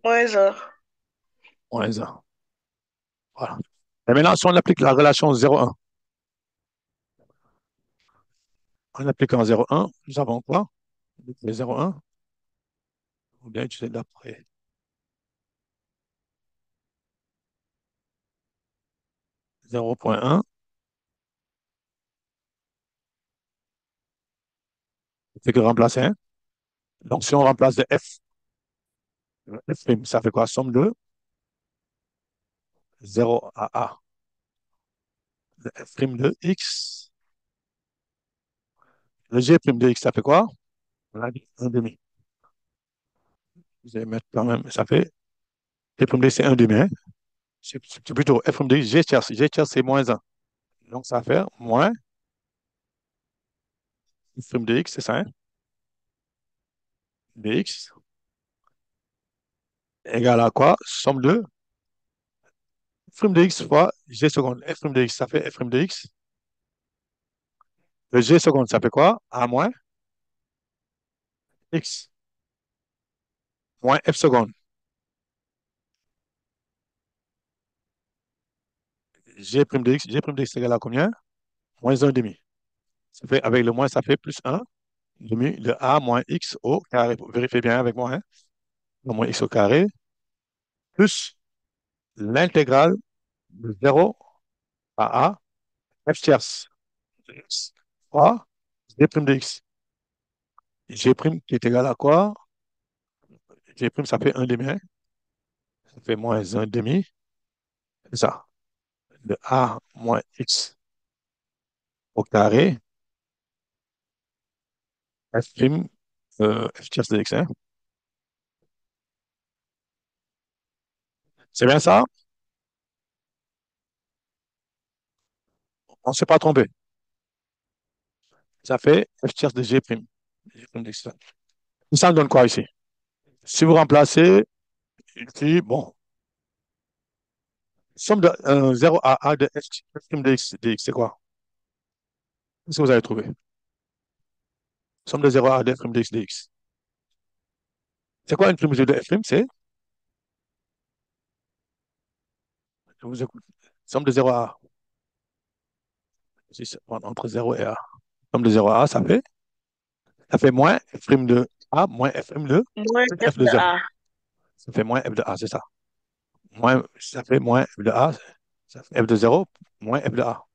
moins 1. moins 1. Voilà. Et maintenant, si on applique la relation 0,1, en appliquant 0,1, nous avons quoi? Le 0,1, ou bien utiliser d'après 0,1, c'est que remplacer 1. Donc, si on remplace de f, f', ça fait quoi? Somme de 0 à a. Le f' de x. Le g' de x, ça fait quoi? On a dit 1 demi. Vous allez mettre quand même, ça fait, g' de x, c'est 1 demi, hein? C'est plutôt f' de x, g tierce. G tierce, c'est moins 1. Donc, ça va faire moins f' de x, c'est ça, hein? Dx égale à quoi? Somme de f' de x fois g seconde. F' de x, ça fait f' de x. Le g seconde, ça fait quoi? A moins x moins f seconde. G' de x, G' de x égale à combien? Moins 1 demi. Ça fait, avec le moins, ça fait plus 1 demi de a moins x au carré. Vérifiez bien avec moi, hein? Le moins x au carré, plus l'intégrale de 0 à a, f tierce de x fois g' de x. G' qui est égal à quoi? G', ça fait 1 demi, hein? Ça fait moins 1 demi. C'est ça. De a moins x au carré, f', f tierce de x, hein? C'est bien ça? On ne s'est pas trompé. Ça fait f tierce de g'. G' de x. Ça donne quoi ici? Si vous remplacez ici, bon, somme de 0 à a de f' de x, c'est quoi? Qu'est-ce que vous avez trouvé? Somme de 0 à a de f' de x dx. C'est quoi une prime de f'? C'est, je vous écoute, somme de 0 à a. Entre 0 et a. Somme de 0 à a, ça fait moins f' de a moins fm de Moins F f de de 0. A. Ça fait moins f de a, c'est ça. Moins, ça fait moins f de a, ça fait f de 0 moins f de a.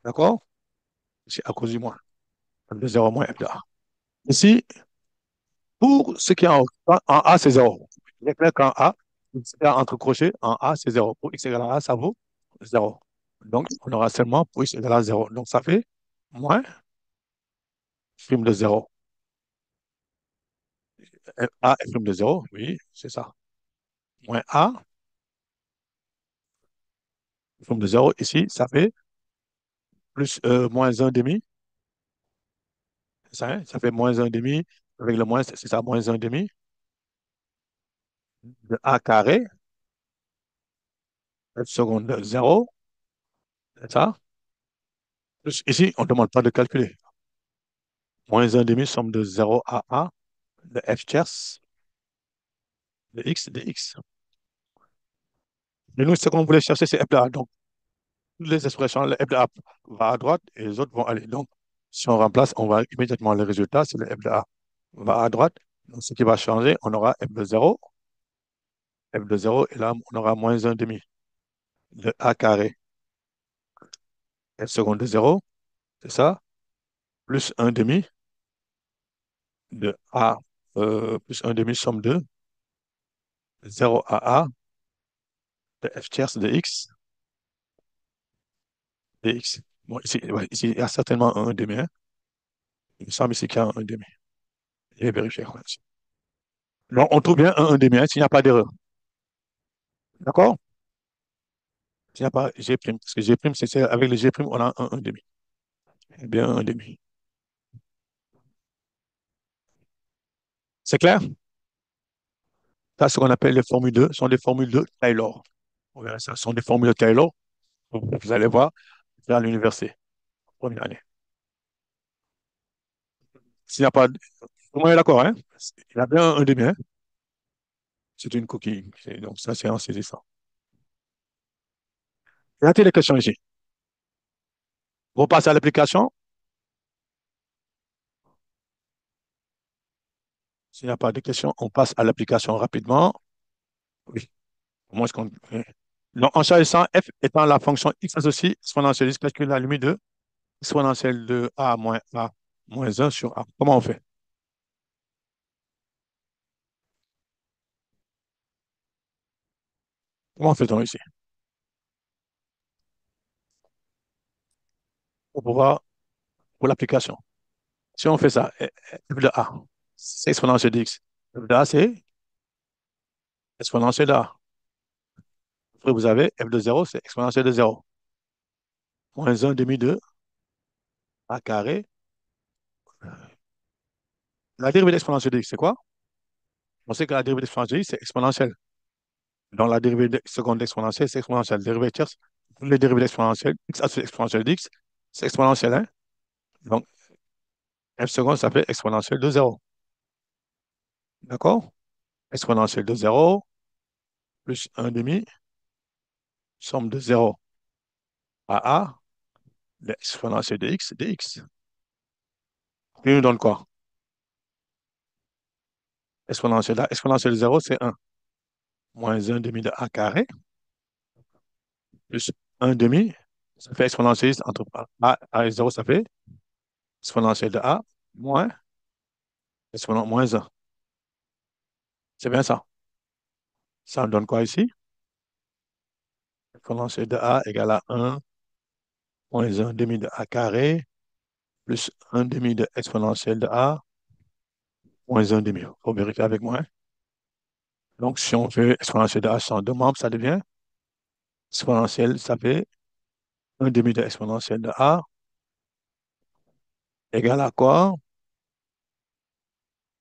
D'accord? C'est à cause du moins. F de 0 moins f de a. Ici, pour ce qui est en haut, en A, c'est 0. Il est clair qu'en A, entre crochets, en A, c'est 0. Pour x égale à A, ça vaut 0. Donc, on aura seulement pour x égale à 0. Donc, ça fait moins prime de 0. A est prime de 0, oui, c'est ça. Moins A, prime de 0, ici, ça fait plus moins 1 demi. C'est ça, hein? Ça fait moins 1 demi. Avec le moins, c'est ça, moins 1 demi de A carré, f seconde de 0, c'est ça. Plus, ici, on ne demande pas de calculer. Moins 1 demi, somme de 0 à A de f tierce de x de x. Et nous, ce qu'on voulait chercher, c'est f de a. Donc, toutes les expressions, le f de a va à droite et les autres vont aller. Donc, si on remplace, on va immédiatement le résultat, c'est le f de a va à droite. Donc, ce qui va changer, on aura f de 0, et là, on aura moins 1 demi de a carré, f seconde de 0, c'est ça, plus 1 demi de a, plus 1 demi somme de 0 à a de f tierce de x dx. Bon, ici, ouais, ici, il y a certainement un 1 demi. Hein. Il me semble ici qu'il y a un 1 demi. Je vais vérifier. Donc, on trouve bien un 1 demi hein, s'il n'y a pas d'erreur. D'accord? S'il n'y a pas G', parce que G', avec le G', on a un 1 demi. Eh bien, un 1 demi. C'est clair? Ça, ce qu'on appelle les formules 2, sont des formules de Taylor. On verra ça, ce sont des formules de Taylor. Vous allez voir, à l'université, première année. S'il n'y a pas. Tout le monde est d'accord, hein? Il y a bien un demi, hein? C'est une coquille. Donc, ça, c'est en saisissant. Regardez les questions ici. On passe à l'application. S'il n'y a pas de questions, on passe à l'application rapidement. Oui. Comment est-ce qu'on. Donc, en choisissant f étant la fonction x associée exponentielle, calcule la limite de exponentielle de a moins 1 sur a. Comment on fait? Comment fait-on ici? Pour l'application. Si on fait ça, f de a, c'est exponentielle de x. F de a, c'est exponentielle de a. Après, vous avez f de 0, c'est exponentielle de 0. Moins 1 demi de a carré. La dérivée exponentielle de x, c'est quoi? On sait que la dérivée exponentielle de x, c'est exponentielle. Donc, la dérivée seconde exponentielle, c'est exponentielle. Dérivée tierce, toutes les dérivées exponentielles, x associé exponentielle d'x, c'est exponentielle. Hein? Donc, f seconde, ça fait exponentielle de 0. D'accord? Exponentielle de 0 plus 1 demi, somme de 0 à a, l'exponentielle de x dx. Il nous donne quoi? Exponentielle de 0, c'est 1. Moins 1 demi de a carré, plus 1 demi, ça fait exponentielle entre a et 0, ça fait exponentielle de a, moins exponentielle moins 1. C'est bien ça. Ça me donne quoi ici? Exponentielle de a égale à 1 moins 1 demi de a carré, plus 1 demi de exponentielle de a, moins 1 demi. Il faut vérifier avec moi. Hein. Donc, si on fait exponentielle de h sans deux membres, ça devient exponentielle, ça fait 1 demi de exponentielle de a égale à quoi?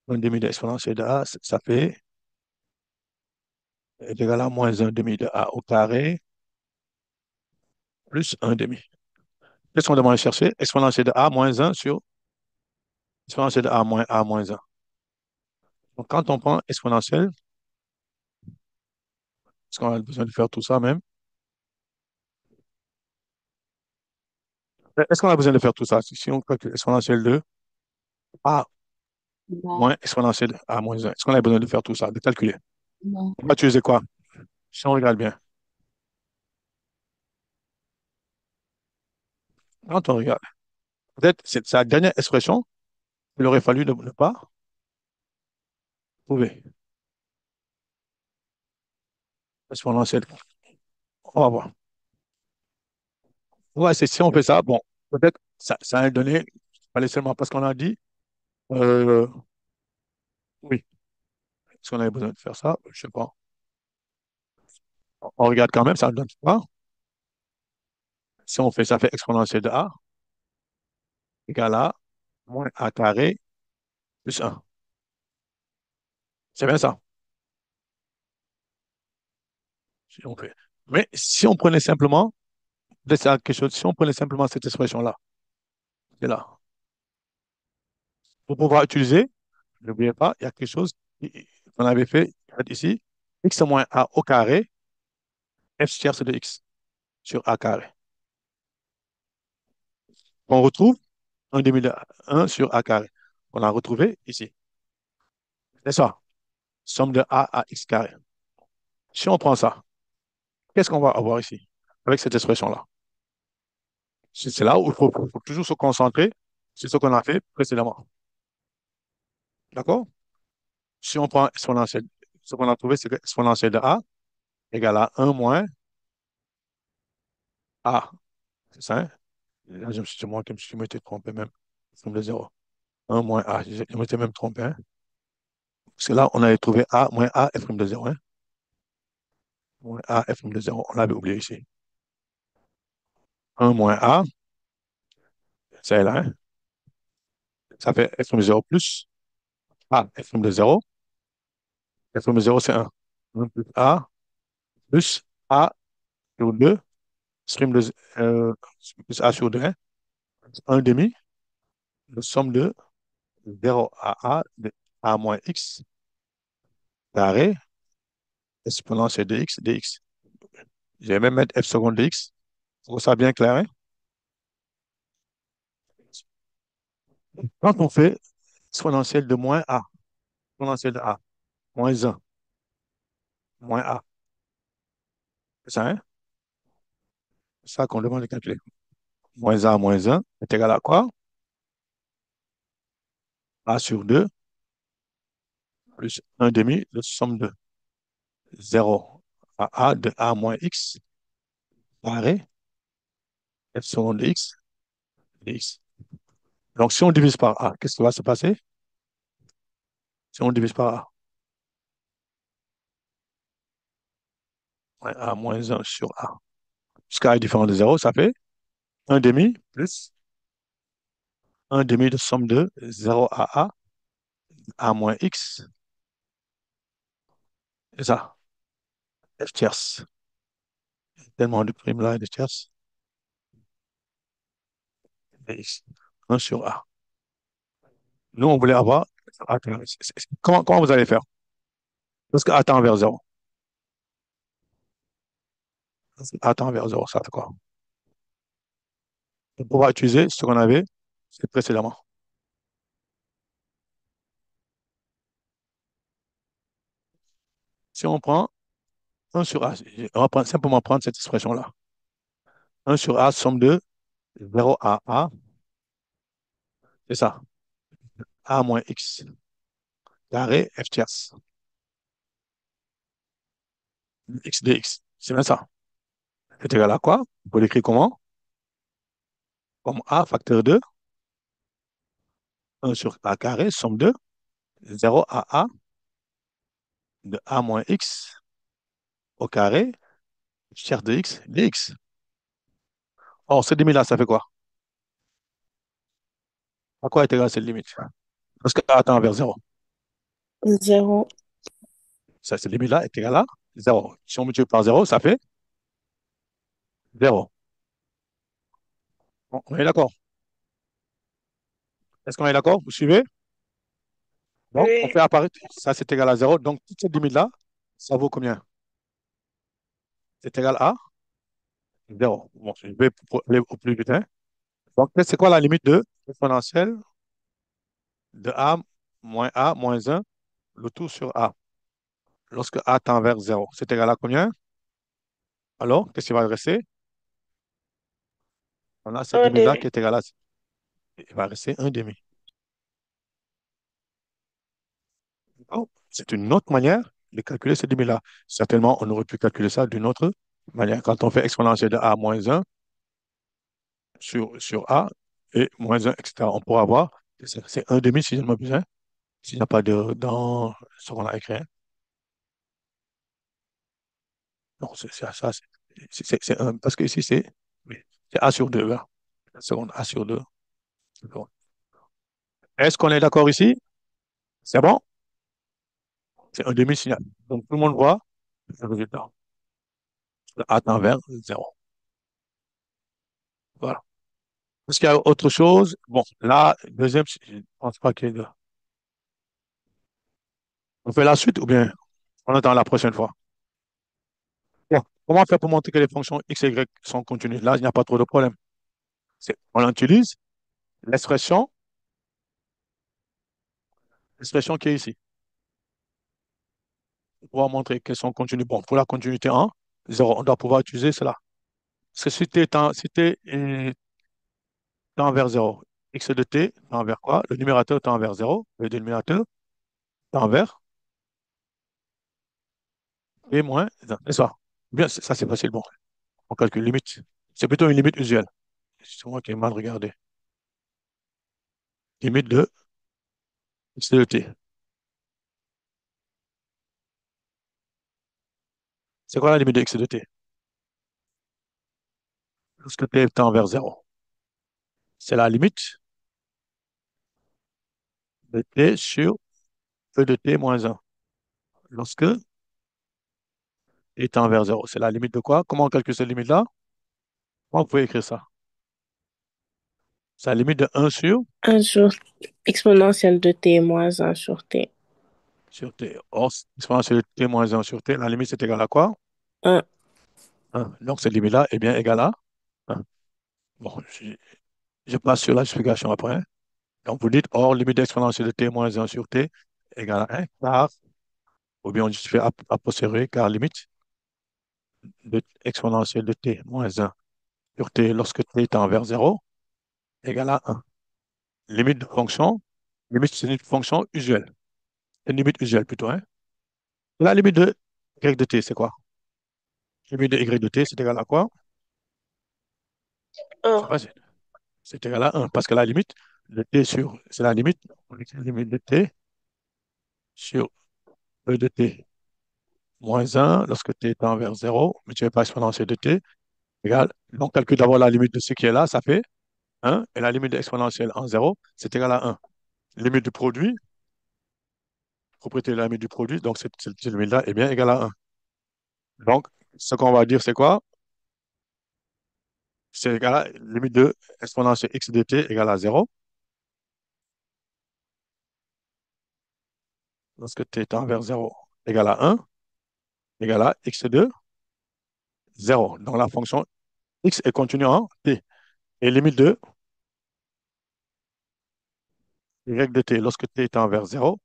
1 demi de exponentielle de a, ça fait est égal à moins 1 demi de a au carré plus 1 demi. Qu'est-ce qu'on demande de chercher? Exponentielle de a moins 1 sur exponentielle de a moins 1. Donc, quand on prend exponentielle, est-ce qu'on a besoin de faire tout ça même? Est-ce qu'on a besoin de faire tout ça? Si on calcule exponentielle de a Non, moins exponentielle de a moins 1, est-ce qu'on a besoin de faire tout ça, de calculer? non. On va utiliser quoi? Si on regarde bien, quand on regarde, peut-être c'est sa dernière expression, il aurait fallu ne pas trouver. Exponentielle. On va voir. Ouais, si on fait ça, bon, peut-être ça a donné, fallait seulement parce qu'on a dit, euh, oui, est-ce qu'on avait besoin de faire ça? Je sais pas. On regarde quand même, ça ne donne pas. Si on fait ça, fait exponentielle de a égale à moins a carré plus 1. C'est bien ça. Si on fait. Mais si on prenait simplement, peut-être c'est quelque chose, si on prenait simplement cette expression-là, c'est là. Pour pouvoir utiliser, n'oubliez pas, il y a quelque chose qu'on avait fait Ici, x moins a au carré, f tierce de x sur a carré. On retrouve un demi de 1 sur a carré. On a retrouvé ici. C'est ça. Somme de a à x carré. Si on prend ça, qu'est-ce qu'on va avoir ici avec cette expression-là? C'est là où faut toujours se concentrer sur ce qu'on a fait précédemment. D'accord? Si on prend exponentielle, ce qu'on a trouvé, c'est que exponentielle de a égale à 1 moins a. C'est ça, hein? Là, c'est moi qui je m'étais trompé même. Somme de 0. 1 moins a. Je m'étais même trompé, hein? Parce que là, on avait trouvé a moins a f' de 0, hein? Moins a f' de 0. On l'avait oublié ici. 1 moins a, c'est là, hein? Ça fait f' de 0 plus a f' de 0. F' de 0, c'est 1. 1 plus a plus a sur 2, stream de, euh, plus a sur 2, hein? 1 demi, la somme de 0 à a de a moins x carré exponentielle de x dx. Je vais même mettre f seconde de x. Faut que ça soit bien clair, hein? Quand on fait exponentielle de moins a, exponentielle de a, moins 1, moins a, c'est ça, hein? C'est ça qu'on demande de calculer. Moins 1 est égal à quoi? A sur 2 plus 1 demi de somme de 0 à a de a moins x carré f seconde de x dx. Donc, si on divise par a, qu'est-ce qui va se passer? Si on divise par a, a moins 1 sur a, puisque a est différent de 0, ça fait 1 demi plus 1 demi de somme de 0 à a moins x, c'est ça, f tierce. Tellement de primes là et de tierce, dx, 1 sur a. Nous, on voulait avoir, attends, comment vous allez faire? Parce que a tend vers 0. A tend vers 0, ça fait quoi? On pourra utiliser ce qu'on avait fait précédemment. Si on prend 1 sur a, on va simplement prendre cette expression-là. 1 sur a, somme de 0 à a, c'est ça. A moins x carré f tierce. X dx. C'est bien ça. C'est égal à quoi? On peut l'écrire comment? Comme a facteur de 1 sur a carré, somme de 0 à a de a moins x au carré, tiers de x dx. Or, cette limite-là, ça fait quoi? À quoi est égale cette limite? Parce que a tend vers 0. 0. Ça, cette limite-là est égale à 0. Si on multiplie par 0, ça fait 0. Bon, on est d'accord? Est-ce qu'on est d'accord? Vous suivez? Donc, on Oui, fait apparaître, ça c'est égal à 0. Donc, toute cette limite-là, ça vaut combien? C'est égal à 0. Bon, je vais aller au plus vite, hein. Donc, c'est quoi la limite de l'exponentielle de a moins 1, le tout sur a, lorsque a tend vers 0? C'est égal à combien? Alors, qu'est-ce qui va rester? On a cette un limite-là demi. qui est égale à... Il va rester 1 demi. Oh, c'est une autre manière de calculer cette limite-là. Certainement, on aurait pu calculer ça d'une autre manière. Quand on fait exponentielle de a moins 1 sur a et moins 1, etc., on pourra avoir, c'est 1 demi si je ne m'abuse, hein, s'il n'y a pas de dans ce qu'on a écrit, hein. Non, c'est ça, c'est 1, parce que ici, oui, c'est a sur 2, hein. La seconde, a sur 2. Bon. Est-ce qu'on est d'accord ici? C'est bon? C'est un demi-signal. Donc, tout le monde voit le résultat. A tend vers 0. Voilà. Est-ce qu'il y a autre chose? Bon, là, deuxième, je ne pense pas qu'il y ait de... On fait la suite ou bien On attend la prochaine fois. Bon, comment faire pour montrer que les fonctions x et y sont continues? Là, il n'y a pas trop de problème. On utilise l'expression, l'expression qui est ici. Pour pouvoir montrer qu'elles sont continues. Bon, pour la continuité en 0, on doit pouvoir utiliser cela. Parce que si t tend vers 0, x de t tend vers quoi? Le numérateur tend vers 0, le dénominateur tend vers t moins 1. C'est ça. Bien, ça c'est facile. Bon, on calcule limite. C'est plutôt une limite usuelle. C'est moi qui ai mal regardé. Limite de x de t. C'est quoi la limite de x de t? Lorsque t tend vers 0. C'est la limite de t sur e de t moins 1. Lorsque t tend vers 0. C'est la limite de quoi? Comment on calcule cette limite-là? Comment vous pouvez écrire ça? C'est la limite de 1 1 sur exponentielle de t moins 1 sur t. sur t. Or, exponentielle de t moins 1 sur t, la limite c'est égal à quoi? 1. 1. Donc cette limite-là est bien égale à 1. Bon, je passe sur l'explication après. Donc vous dites, or, limite exponentielle de t moins 1 sur t égale à 1, car, ou bien on justifie a posteriori, car limite de exponentielle de t moins 1 sur t lorsque t tend vers 0 égale à 1. Limite de fonction, limite c'est une fonction usuelle. Une limite usuelle plutôt, hein. La limite de y de t, c'est quoi? Limite de y de t, c'est égal à quoi? C'est 1. facile. C'est égal à 1, parce que la limite de t sur, c'est la limite, on écrit la limite de t sur e de t moins 1 lorsque t tend vers 0, multiplié par exponentielle de t, égale, donc calcule d'abord la limite de ce qui est là, ça fait 1, et la limite de exponentielle en 0, c'est égal à 1. Limite du produit, propriété de la limite du produit, donc cette limite-là est bien égale à 1. Donc, ce qu'on va dire, c'est quoi? C'est égal à limite de exponentielle x de t égale à 0, lorsque t tend vers 0 égale à 1, égale à x de 0. Donc, la fonction x est continue en t. Et limite de y de t lorsque t tend vers 0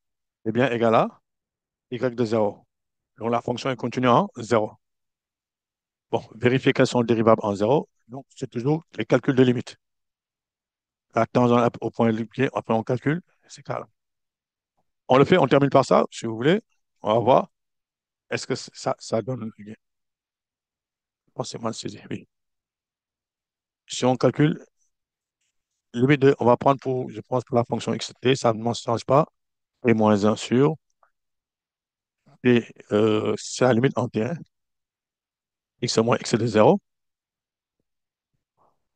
est bien égal à y de 0. Donc, la fonction est continue en 0. Bon, vérifier qu'elles sont dérivables en 0. Donc, c'est toujours les calculs de limite. La tangente au point limité, après on calcule, c'est ça. On le fait, on termine par ça, si vous voulez. On va voir. Est-ce que ça donne. Oh, c'est mal saisi, oui. Si on calcule, limite de, on va prendre pour, je pense, pour la fonction x t, ça ne change pas. T moins 1 sur t, c'est la limite en t1, x moins x de 0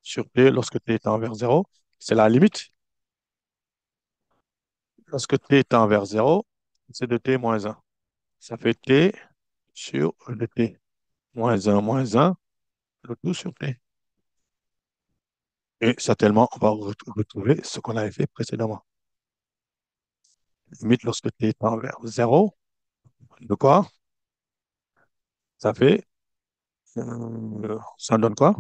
sur t lorsque t tend vers 0. C'est la limite. Lorsque t tend vers 0, c'est de t moins 1. Ça fait t sur e de t moins 1, le tout sur t. Et certainement, on va retrouver ce qu'on avait fait précédemment. Limite lorsque t tend vers 0, de quoi? Ça fait, ça donne quoi?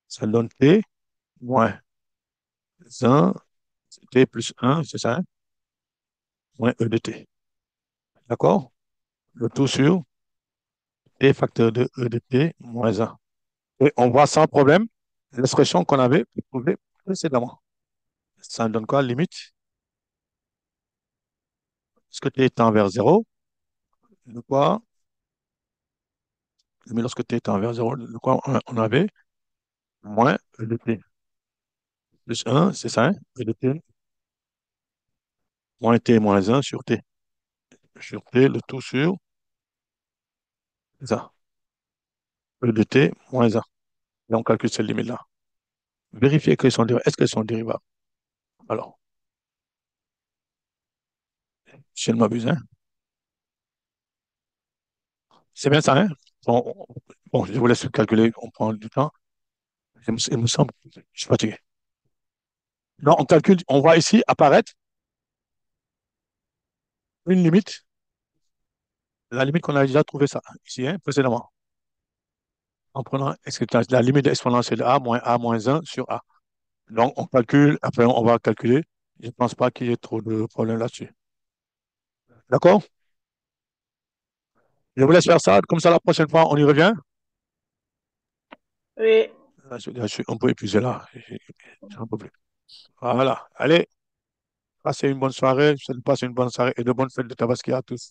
Ça donne t moins 1, t plus 1, c'est ça, hein? Moins e de t. D'accord? Le tout sur t facteur de e de t moins 1. Et on voit sans problème l'expression qu'on avait trouvée précédemment. Ça donne quoi? Limite, lorsque t tend vers 0, de quoi? Mais lorsque t tend vers 0, de quoi on avait? Moins e de t. Plus 1, c'est ça, hein? E de t, moins t moins 1 sur t. Sur t, le tout sur, c'est ça. E de t moins 1. Et on calcule cette limite-là. Vérifier qu'elles sont dérivables. Est-ce qu'elles sont dérivables? Alors, si je ne m'abuse, hein? C'est bien ça, hein? Bon, bon, je vous laisse calculer, on prend du temps. Il me semble que je suis fatigué. Donc, on calcule, on voit ici apparaître une limite La limite qu'on a déjà trouvé ça ici, hein, précédemment. En prenant, est-ce que la limite exponentielle A moins A moins 1 sur A. Donc, on calcule, après, on va calculer. Je ne pense pas qu'il y ait trop de problèmes là-dessus. D'accord? Je vous laisse faire ça. Comme ça, la prochaine fois, on y revient. Oui. Là, je suis un peu épuisé là. J'en peux plus. Voilà. Allez, passez une bonne soirée. Je vous souhaite de passer une bonne soirée et de bonnes fêtes de Tabaski à tous.